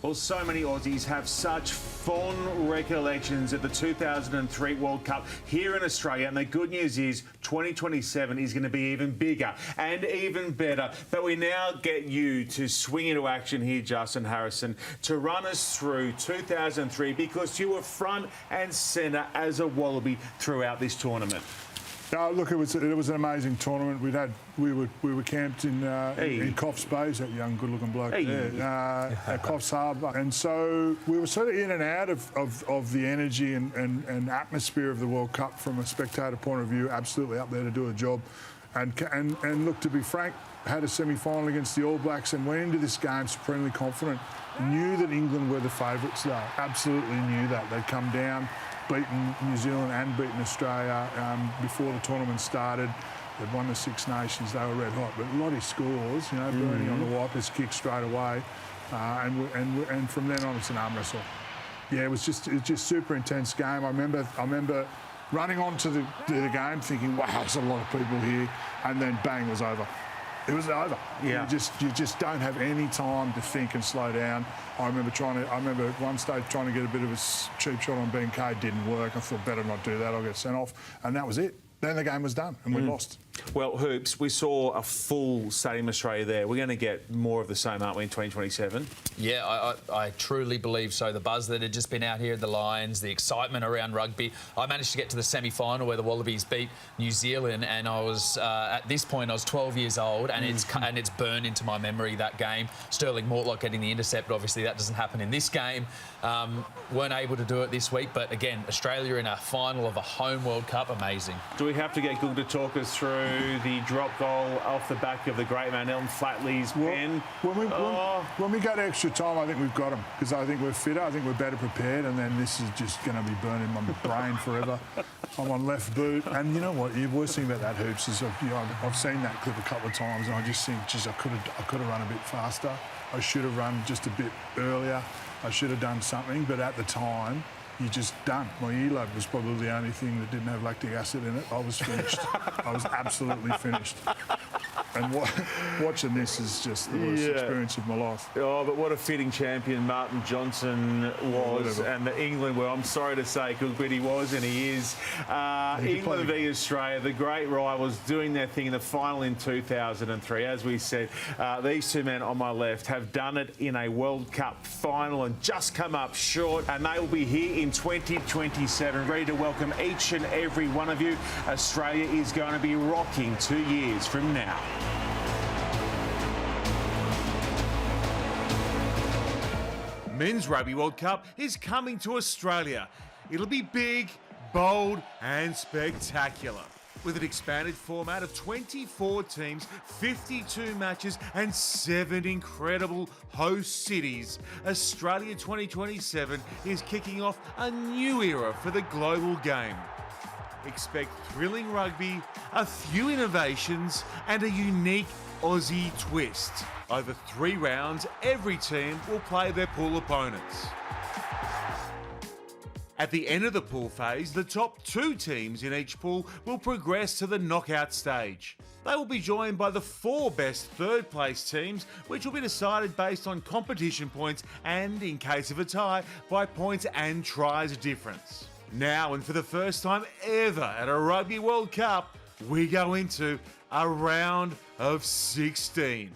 Well, so many Aussies have such fond recollections of the 2003 World Cup here in Australia, and the good news is 2027 is going to be even bigger and even better. But we now get you to swing into action here, Justin Harrison, to run us through 2003 because you were front and centre as a Wallaby throughout this tournament. Look, it was an amazing tournament. We were camped in Coffs Bay, that young, good-looking bloke there, at Coffs Harbour, and so we were sort of in and out of the energy and atmosphere of the World Cup from a spectator point of view. Absolutely up there to do a job, and look, to be frank, had a semi-final against the All Blacks and went into this game supremely confident. Knew that England were the favourites, though. Absolutely knew that. They'd come down, beaten New Zealand and beaten Australia before the tournament started. They'd won the Six Nations. They were red hot. But Lottie scores, burning on the wipers, kick straight away, and from then on it's an arm wrestle. Yeah, it was just super intense game. I remember running onto the game thinking, wow, there's a lot of people here, and then bang, it was over. It was over. Yeah. You just don't have any time to think and slow down. I remember at one stage trying to get a bit of a cheap shot on BNK. Didn't work. I thought better not do that. I'll get sent off, and that was it. Then the game was done, and we lost. Well, Hoops, we saw a full Stadium Australia there. We're going to get more of the same, aren't we, in 2027? Yeah, I truly believe so. The buzz that had just been out here at the Lions, the excitement around rugby. I managed to get to the semi-final where the Wallabies beat New Zealand, and I was at this point I was 12 years old, and it's burned into my memory, that game. Sterling Mortlock getting the intercept, but obviously that doesn't happen in this game. Weren't able to do it this week, but again, Australia in a final of a home World Cup, amazing. Do we have to get Google to talk us through the drop goal off the back of the great man Elton Flatley's pen? When we go to extra time, I think we've got them because I think we're fitter, I think we're better prepared, and then this is just going to be burning my brain forever. I'm on left boot, and you know what? The worst thing about that, Hoops, is I've seen that clip a couple of times, and I just think, geez, I could have run a bit faster. I should have run just a bit earlier. I should have done something, but at the time, you just done. My earlobe was probably the only thing that didn't have lactic acid in it. I was finished. I was absolutely finished. And watching this is just the worst experience of my life. Oh, but what a fitting champion Martin Johnson was, and the England were. I'm sorry to say, but he was and he is. England v Australia, the great rivals doing their thing in the final in 2003. As we said, these two men on my left have done it in a World Cup final and just come up short, and they will be here in 2027, ready to welcome each and every one of you. Australia is going to be rocking 2 years from now. Men's Rugby World Cup is coming to Australia. It'll be big, bold and spectacular. With an expanded format of 24 teams, 52 matches and 7 incredible host cities, Australia 2027 is kicking off a new era for the global game. Expect thrilling rugby, a few innovations and a unique Aussie twist. Over 3 rounds, every team will play their pool opponents. At the end of the pool phase, the top 2 teams in each pool will progress to the knockout stage. They will be joined by the 4 best third-place teams, which will be decided based on competition points and, in case of a tie, by points and tries difference. Now, and for the first time ever at a Rugby World Cup, we go into a round of 16.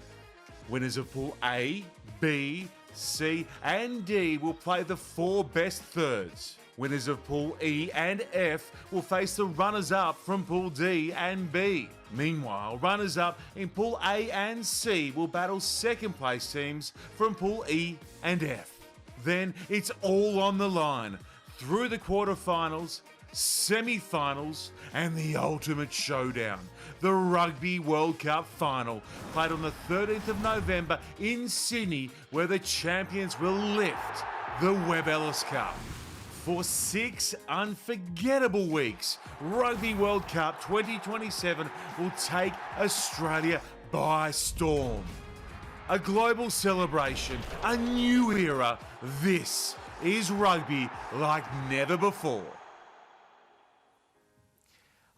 Winners of Pool A, B, C and D will play the 4 best thirds. Winners of Pool E and F will face the runners-up from Pool D and B. Meanwhile, runners-up in Pool A and C will battle second-place teams from Pool E and F. Then it's all on the line through the quarterfinals, semi-finals and the ultimate showdown, the Rugby World Cup final, played on the 13th of November in Sydney, where the champions will lift the Webb Ellis Cup. For 6 unforgettable weeks, Rugby World Cup 2027 will take Australia by storm. A global celebration, a new era. This is rugby like never before.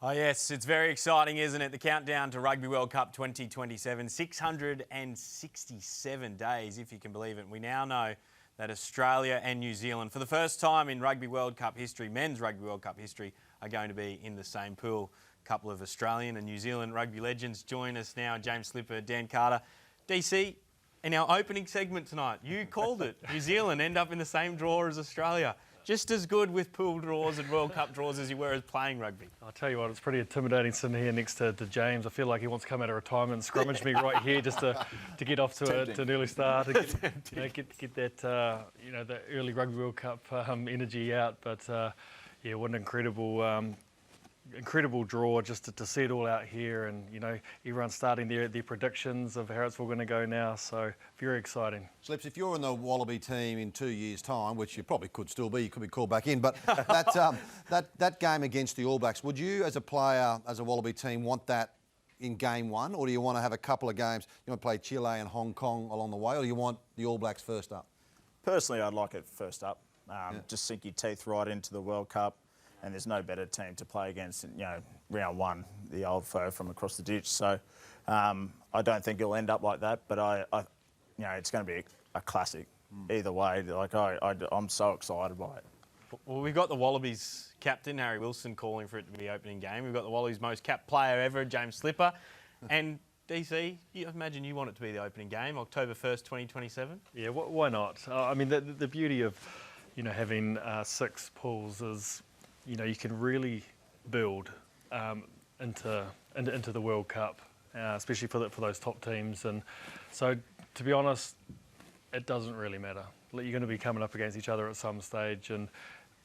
Oh yes, it's very exciting, isn't it? The countdown to Rugby World Cup 2027, 667 days, if you can believe it. We now know that Australia and New Zealand, for the first time in Rugby World Cup history, men's Rugby World Cup history, are going to be in the same pool. A couple of Australian and New Zealand rugby legends join us now, James Slipper, Dan Carter. DC, in our opening segment tonight, you called it. New Zealand end up in the same draw as Australia. Just as good with pool draws and World Cup draws as you were as playing rugby. I'll tell you what, it's pretty intimidating sitting here next to James. I feel like he wants to come out of retirement and scrummage me right here just to get off to an early start, to get that that early Rugby World Cup energy out. But yeah, what an incredible draw just to see it all out here, and everyone's starting their predictions of how it's all going to go now, so very exciting. Slips, if you're in the Wallaby team in 2 years' time, which you probably could still be, you could be called back in, but that game against the All Blacks, would you as a player, as a Wallaby team, want that in game one, or do you want to have a couple of games, you want to play Chile and Hong Kong along the way, or do you want the All Blacks first up? Personally, I'd like it first up. Just sink your teeth right into the World Cup. And there's no better team to play against, round one, the old foe from across the ditch. So I don't think it'll end up like that, but it's going to be a classic either way. Like I'm so excited by it. Well, we've got the Wallabies captain, Harry Wilson, calling for it to be the opening game. We've got the Wallabies most capped player ever, James Slipper. And DC, I imagine you want it to be the opening game, October 1st, 2027? Yeah, why not? I mean, the beauty of, having 6 pools is, you can really build into the World Cup, especially for those top teams. And so, to be honest, it doesn't really matter. You're going to be coming up against each other at some stage, and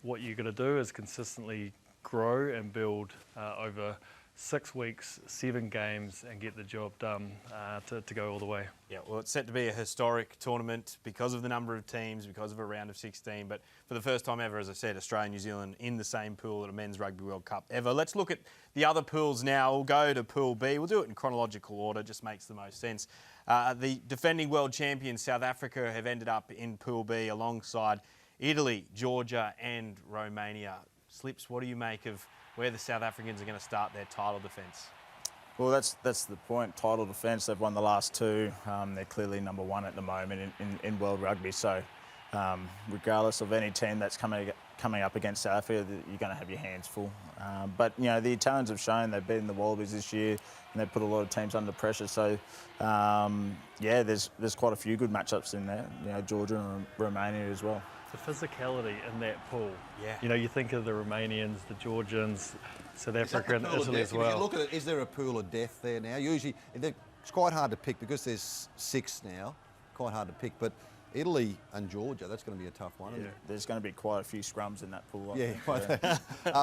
what you're going to do is consistently grow and build over 6 weeks, 7 games, and get the job done to go all the way. Yeah, well, it's set to be a historic tournament because of the number of teams, because of a round of 16. But for the first time ever, as I said, Australia and New Zealand in the same pool at a men's Rugby World Cup ever. Let's look at the other pools now. We'll go to Pool B. We'll do it in chronological order, just makes the most sense. The defending world champions, South Africa, have ended up in Pool B alongside Italy, Georgia and Romania. Slips, what do you make of where the South Africans are going to start their title defence? Well, that's the point. Title defence. They've won the last 2. They're clearly number 1 at the moment in world rugby. So, regardless of any team that's coming up against South Africa, you're going to have your hands full. But the Italians have shown they've beaten the Wallabies this year, and they've put a lot of teams under pressure. So, there's quite a few good matchups in there. Georgia and Romania as well. The physicality in that pool. Yeah. You think of the Romanians, the Georgians, South Africa and Italy as well. If you look at it, is there a pool of death there now? Usually, it's quite hard to pick because there's 6 now. Quite hard to pick, but Italy and Georgia, that's going to be a tough one. Yeah. Isn't it? There's going to be quite a few scrums in that pool.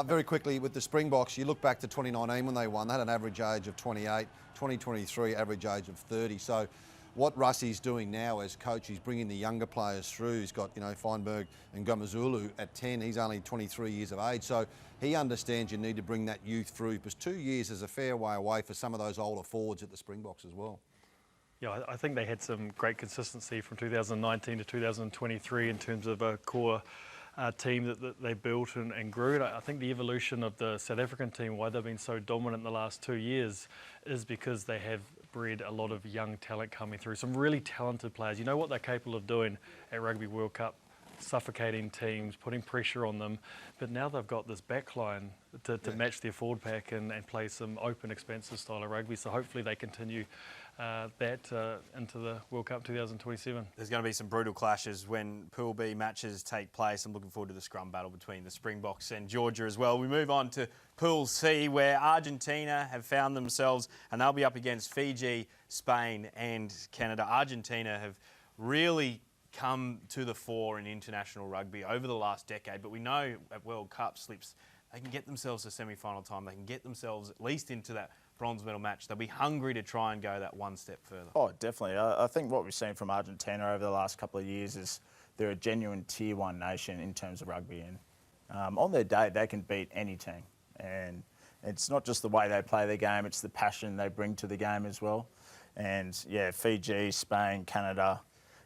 Very quickly, with the Springboks, you look back to 2019 when they won. They had an average age of 28. 2023, average age of 30. So, what Russie's doing now as coach, he's bringing the younger players through. He's got, Feinberg and Gomazulu at 10. He's only 23 years of age. So he understands you need to bring that youth through, because 2 years is a fair way away for some of those older forwards at the Springboks as well. Yeah, I think they had some great consistency from 2019 to 2023 in terms of a core team that they built and grew. And I think the evolution of the South African team, why they've been so dominant in the last 2 years, is because they have bred a lot of young talent coming through. Some really talented players. You know what they're capable of doing at Rugby World Cup? Suffocating teams, putting pressure on them. But now they've got this backline to match their forward pack and play some open, expansive style of rugby. So hopefully they continue that into the World Cup 2027. There's going to be some brutal clashes when Pool B matches take place. I'm looking forward to the scrum battle between the Springboks and Georgia as well. We move on to Pool C, where Argentina have found themselves, and they'll be up against Fiji, Spain and Canada. Argentina have really come to the fore in international rugby over the last decade, but we know at World Cup, Slips, they can get themselves to semi-final time. They can get themselves at least into that bronze medal match. They'll be hungry to try and go that one step further. Oh, definitely. I think what we've seen from Argentina over the last couple of years is they're a genuine Tier 1 nation in terms of rugby. And on their day, they can beat any team. And it's not just the way they play their game, it's the passion they bring to the game as well. And, Fiji, Spain, Canada,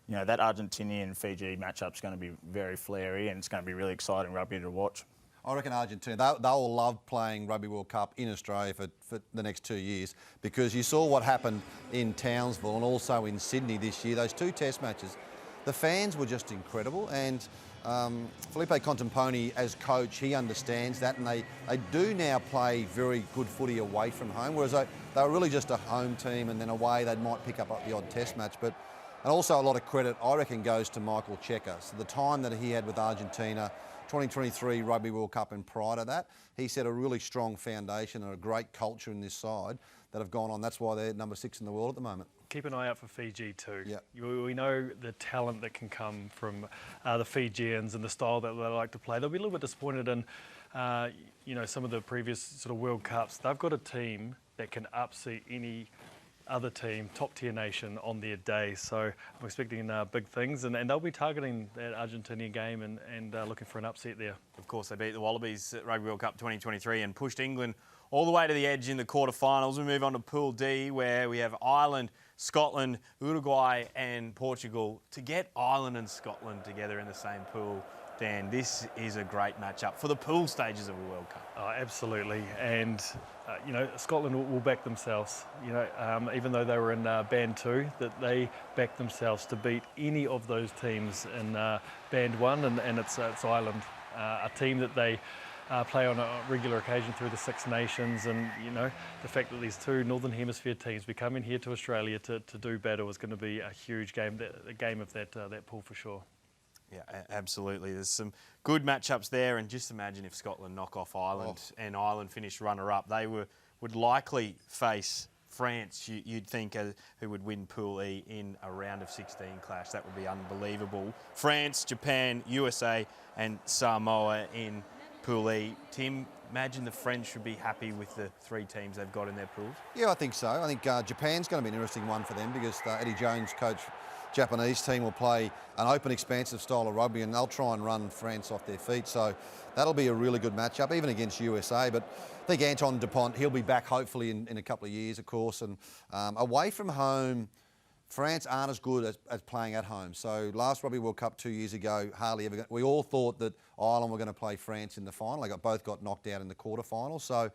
that Argentinian-Fiji matchup's going to be very flary, and it's going to be really exciting rugby to watch. I reckon Argentina, they'll love playing Rugby World Cup in Australia for the next 2 years, because you saw what happened in Townsville and also in Sydney this year. Those 2 test matches, the fans were just incredible. And Felipe Contampone, as coach, he understands that, and they do now play very good footy away from home, whereas they were really just a home team, and then away they might pick up the odd test match. And also a lot of credit, I reckon, goes to Michael Cheika. So the time that he had with Argentina, 2023 Rugby World Cup, and prior to that, he set a really strong foundation and a great culture in this side that have gone on. That's why they're number 6 in the world at the moment. Keep an eye out for Fiji too. Yeah. We know the talent that can come from the Fijians and the style that they like to play. They'll be a little bit disappointed in, some of the previous sort of World Cups. They've got a team that can upset any other team, top tier nation on their day. So I'm expecting big things, and they'll be targeting that Argentinian game and looking for an upset there. Of course, they beat the Wallabies at Rugby World Cup 2023 and pushed England all the way to the edge in the quarterfinals. We move on to Pool D, where we have Ireland, Scotland, Uruguay and Portugal. To get Ireland and Scotland together in the same pool, Dan, this is a great matchup for the pool stages of a World Cup. Oh, absolutely. And, Scotland will back themselves, even though they were in Band 2, that they back themselves to beat any of those teams in Band 1, and it's Ireland, a team that they play on a regular occasion through the Six Nations, and the fact that these two Northern Hemisphere teams be coming here to Australia to do battle is going to be a huge game, the game of that pool for sure. Yeah, absolutely. There's some good matchups there, and just imagine if Scotland knock off Ireland and Ireland finish runner-up. They would likely face France, you'd think, who would win Pool E in a round of 16 clash. That would be unbelievable. France, Japan, USA and Samoa in Pool E. Tim, imagine the French should be happy with the 3 teams they've got in their pools. Yeah, I think so. I think Japan's going to be an interesting one for them, because Eddie Jones, coach Japanese team, will play an open, expansive style of rugby, and they'll try and run France off their feet. So that'll be a really good matchup, even against USA. But I think Anton Dupont, he'll be back hopefully in a couple of years, of course. And away from home, France aren't as good as playing at home. So last Rugby World Cup 2 years ago, hardly ever. We all thought that Ireland were going to play France in the final. They both got knocked out in the quarterfinals. So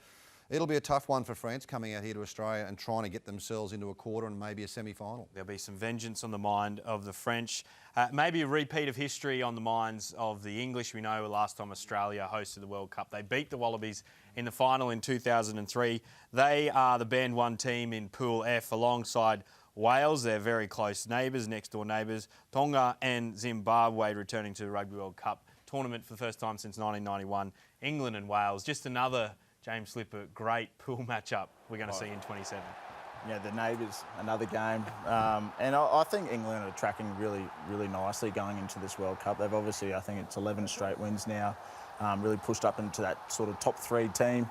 it'll be a tough one for France coming out here to Australia and trying to get themselves into a quarter and maybe a semi-final. There'll be some vengeance on the mind of the French. Maybe a repeat of history on the minds of the English. We know last time Australia hosted the World Cup, they beat the Wallabies in the final in 2003. They are the Band 1 team in Pool F alongside Wales. They're very close neighbours, next-door neighbours. Tonga and Zimbabwe returning to the Rugby World Cup tournament for the first time since 1991. England and Wales, just another, James Slipper, great pool matchup we're going to see in 27. Yeah, the neighbours, another game. And I think England are tracking really, really nicely going into this World Cup. They've obviously, I think it's 11 straight wins now, really pushed up into that sort of top 3 team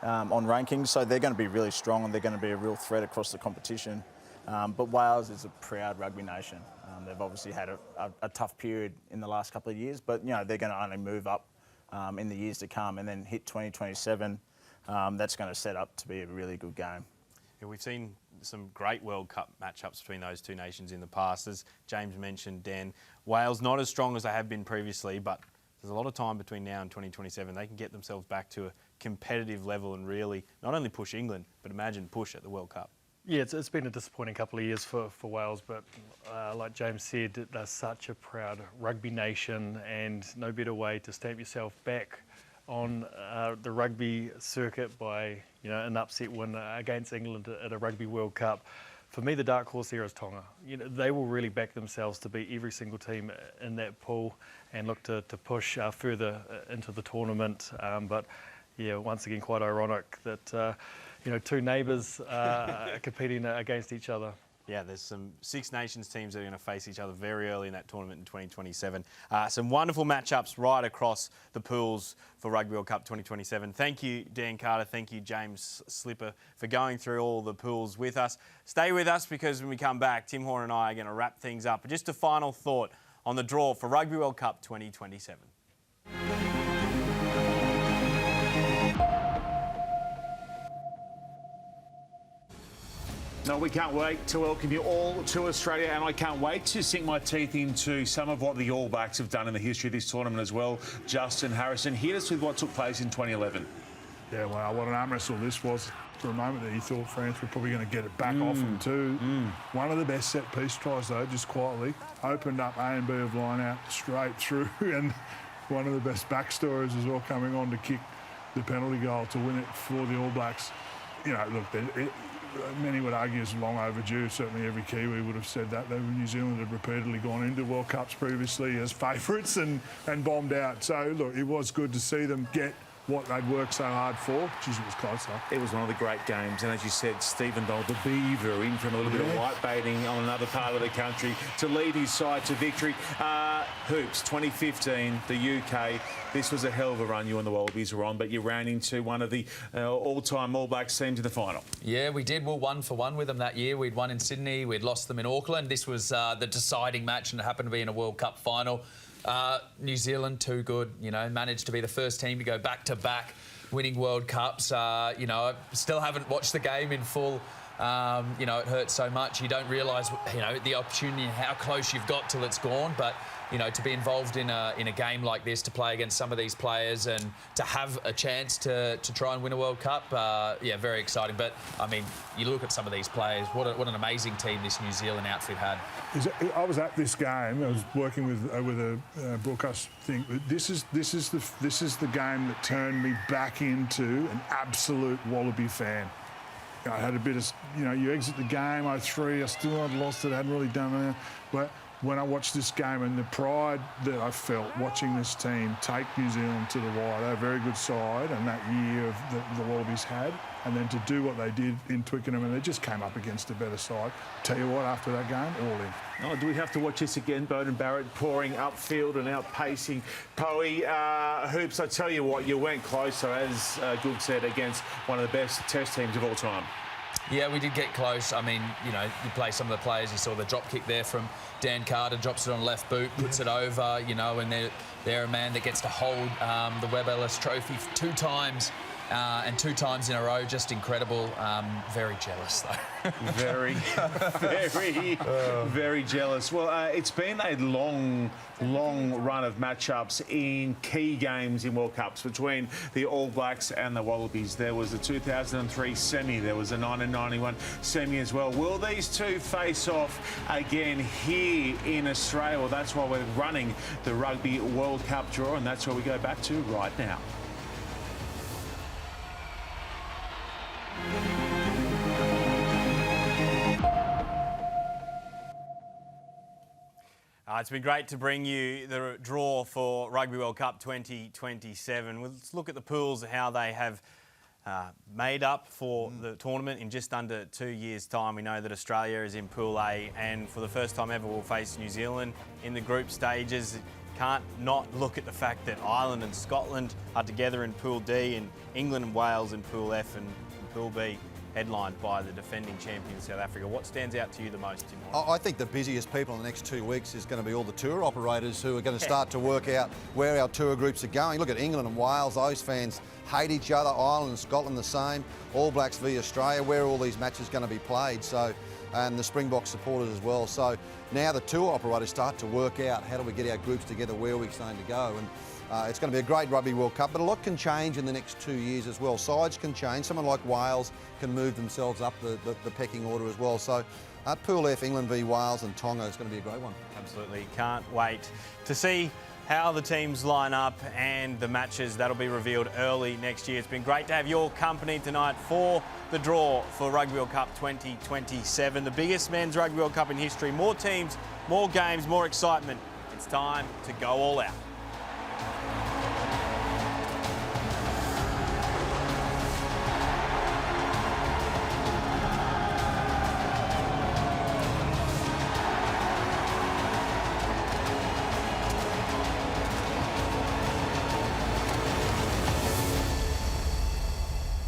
on rankings. So they're going to be really strong, and they're going to be a real threat across the competition. But Wales is a proud rugby nation. They've obviously had a tough period in the last couple of years, but they're going to only move up in the years to come, and then hit 2027. That's going to set up to be a really good game. Yeah, we've seen some great World Cup matchups between those two nations in the past. As James mentioned, Dan, Wales not as strong as they have been previously, but there's a lot of time between now and 2027. They can get themselves back to a competitive level and really not only push England, but imagine push at the World Cup. Yeah, it's been a disappointing couple of years for Wales, but like James said, they're such a proud rugby nation, and no better way to stamp yourself back on the rugby circuit by an upset win against England at a Rugby World Cup. For me, the dark horse here is Tonga. They will really back themselves to beat every single team in that pool and look to push further into the tournament. But yeah, once again, quite ironic that two neighbours competing against each other. Yeah, there's some Six Nations teams that are going to face each other very early in that tournament in 2027. Some wonderful matchups right across the pools for Rugby World Cup 2027. Thank you, Dan Carter. Thank you, James Slipper, for going through all the pools with us. Stay with us, because when we come back, Tim Horn and I are going to wrap things up. But just a final thought on the draw for Rugby World Cup 2027. No, we can't wait to welcome you all to Australia, and I can't wait to sink my teeth into some of what the All Blacks have done in the history of this tournament as well. Justin Harrison, hit us with what took place in 2011. Yeah, wow, what an arm wrestle this was. for a moment there, you thought France were probably going to get it back off them too. One of the best set-piece tries, though, just quietly, opened up A and B of line out straight through, and one of the best backstories is all coming on to kick the penalty goal to win it for the All Blacks. You know, look, many would argue it's long overdue. Certainly every Kiwi would have said that. New Zealand had repeatedly gone into World Cups previously as favourites and bombed out. So, look, it was good to see them get what they'd worked so hard for. Geez, it was closer. It was one of the great games, and as you said, Stephen Dold, the Beaver, in from a little bit of white baiting on another part of the country to lead his side to victory. Hoops, 2015, the UK. This was a hell of a run you and the Wallabies were on, but you ran into one of the all-time All Blacks teams in the final. Yeah, we did. We were 1-for-1 with them that year. We'd won in Sydney. We'd lost them in Auckland. This was the deciding match, and it happened to be in a World Cup final. New Zealand, too good, you know, managed to be the first team to go back-to-back winning World Cups. You know, I still haven't watched the game in full. You know, it hurts so much. You don't realise, you know, the opportunity and how close you've got till it's gone. But, you know, to be involved in a game like this, to play against some of these players and to have a chance to try and win a World Cup, yeah, very exciting. But, I mean, you look at some of these players, what an amazing team this New Zealand outfit had. I was at this game. I was working with a broadcast thing. This is the game that turned me back into an absolute Wallaby fan. I had a bit of, you know, you exit the game 0-3. I still had lost it. I hadn't really done it, but when I watched this game and the pride that I felt watching this team take New Zealand to the wire, they're a very good side, and that year the Wallabies had, and then to do what they did in Twickenham, and they just came up against a better side. Tell you what, after that game, all in. Oh, do we have to watch this again? Beauden Barrett pouring upfield and outpacing Poe. Hoops, I tell you what, you went closer, as Gould said, against one of the best test teams of all time. Yeah, we did get close. I mean, you know, you play some of the players. You saw the drop kick there from Dan Carter, drops it on left boot, puts it over, you know, and they're a man that gets to hold the Webb Ellis trophy 2 times. And 2 times in a row, just incredible. Very jealous, though. Very jealous. Well, it's been a long run of matchups in key games in World Cups between the All Blacks and the Wallabies. There was the 2003 semi. There was the 1991 semi as well. Will these two face off again here in Australia? Well, that's why we're running the Rugby World Cup draw, and that's where we go back to right now. It's been great to bring you the draw for Rugby World Cup 2027. Let's look at the pools, how they have made up for the tournament in just under 2 years' time. We know that Australia is in Pool A, and for the first time ever we'll face New Zealand in the group stages. Can't not look at the fact that Ireland and Scotland are together in Pool D, and England and Wales in Pool F, and Pool B headlined by the defending champion South Africa. What stands out to you the most, Tim? I think the busiest people in the next 2 weeks is going to be all the tour operators who are going to start to work out where our tour groups are going. Look at England and Wales, those fans hate each other. Ireland and Scotland the same. All Blacks v Australia, where are all these matches going to be played? So, and the Springbok supporters as well. So now the tour operators start to work out how do we get our groups together, where are we going to go. And it's going to be a great Rugby World Cup, but a lot can change in the next 2 years as well. Sides can change. Someone like Wales can move themselves up the pecking order as well. So Pool F, England v Wales and Tonga is going to be a great one. Absolutely. Can't wait to see how the teams line up and the matches. That'll be revealed early next year. It's been great to have your company tonight for the draw for Rugby World Cup 2027, the biggest men's Rugby World Cup in history. More teams, more games, more excitement. It's time to go all out.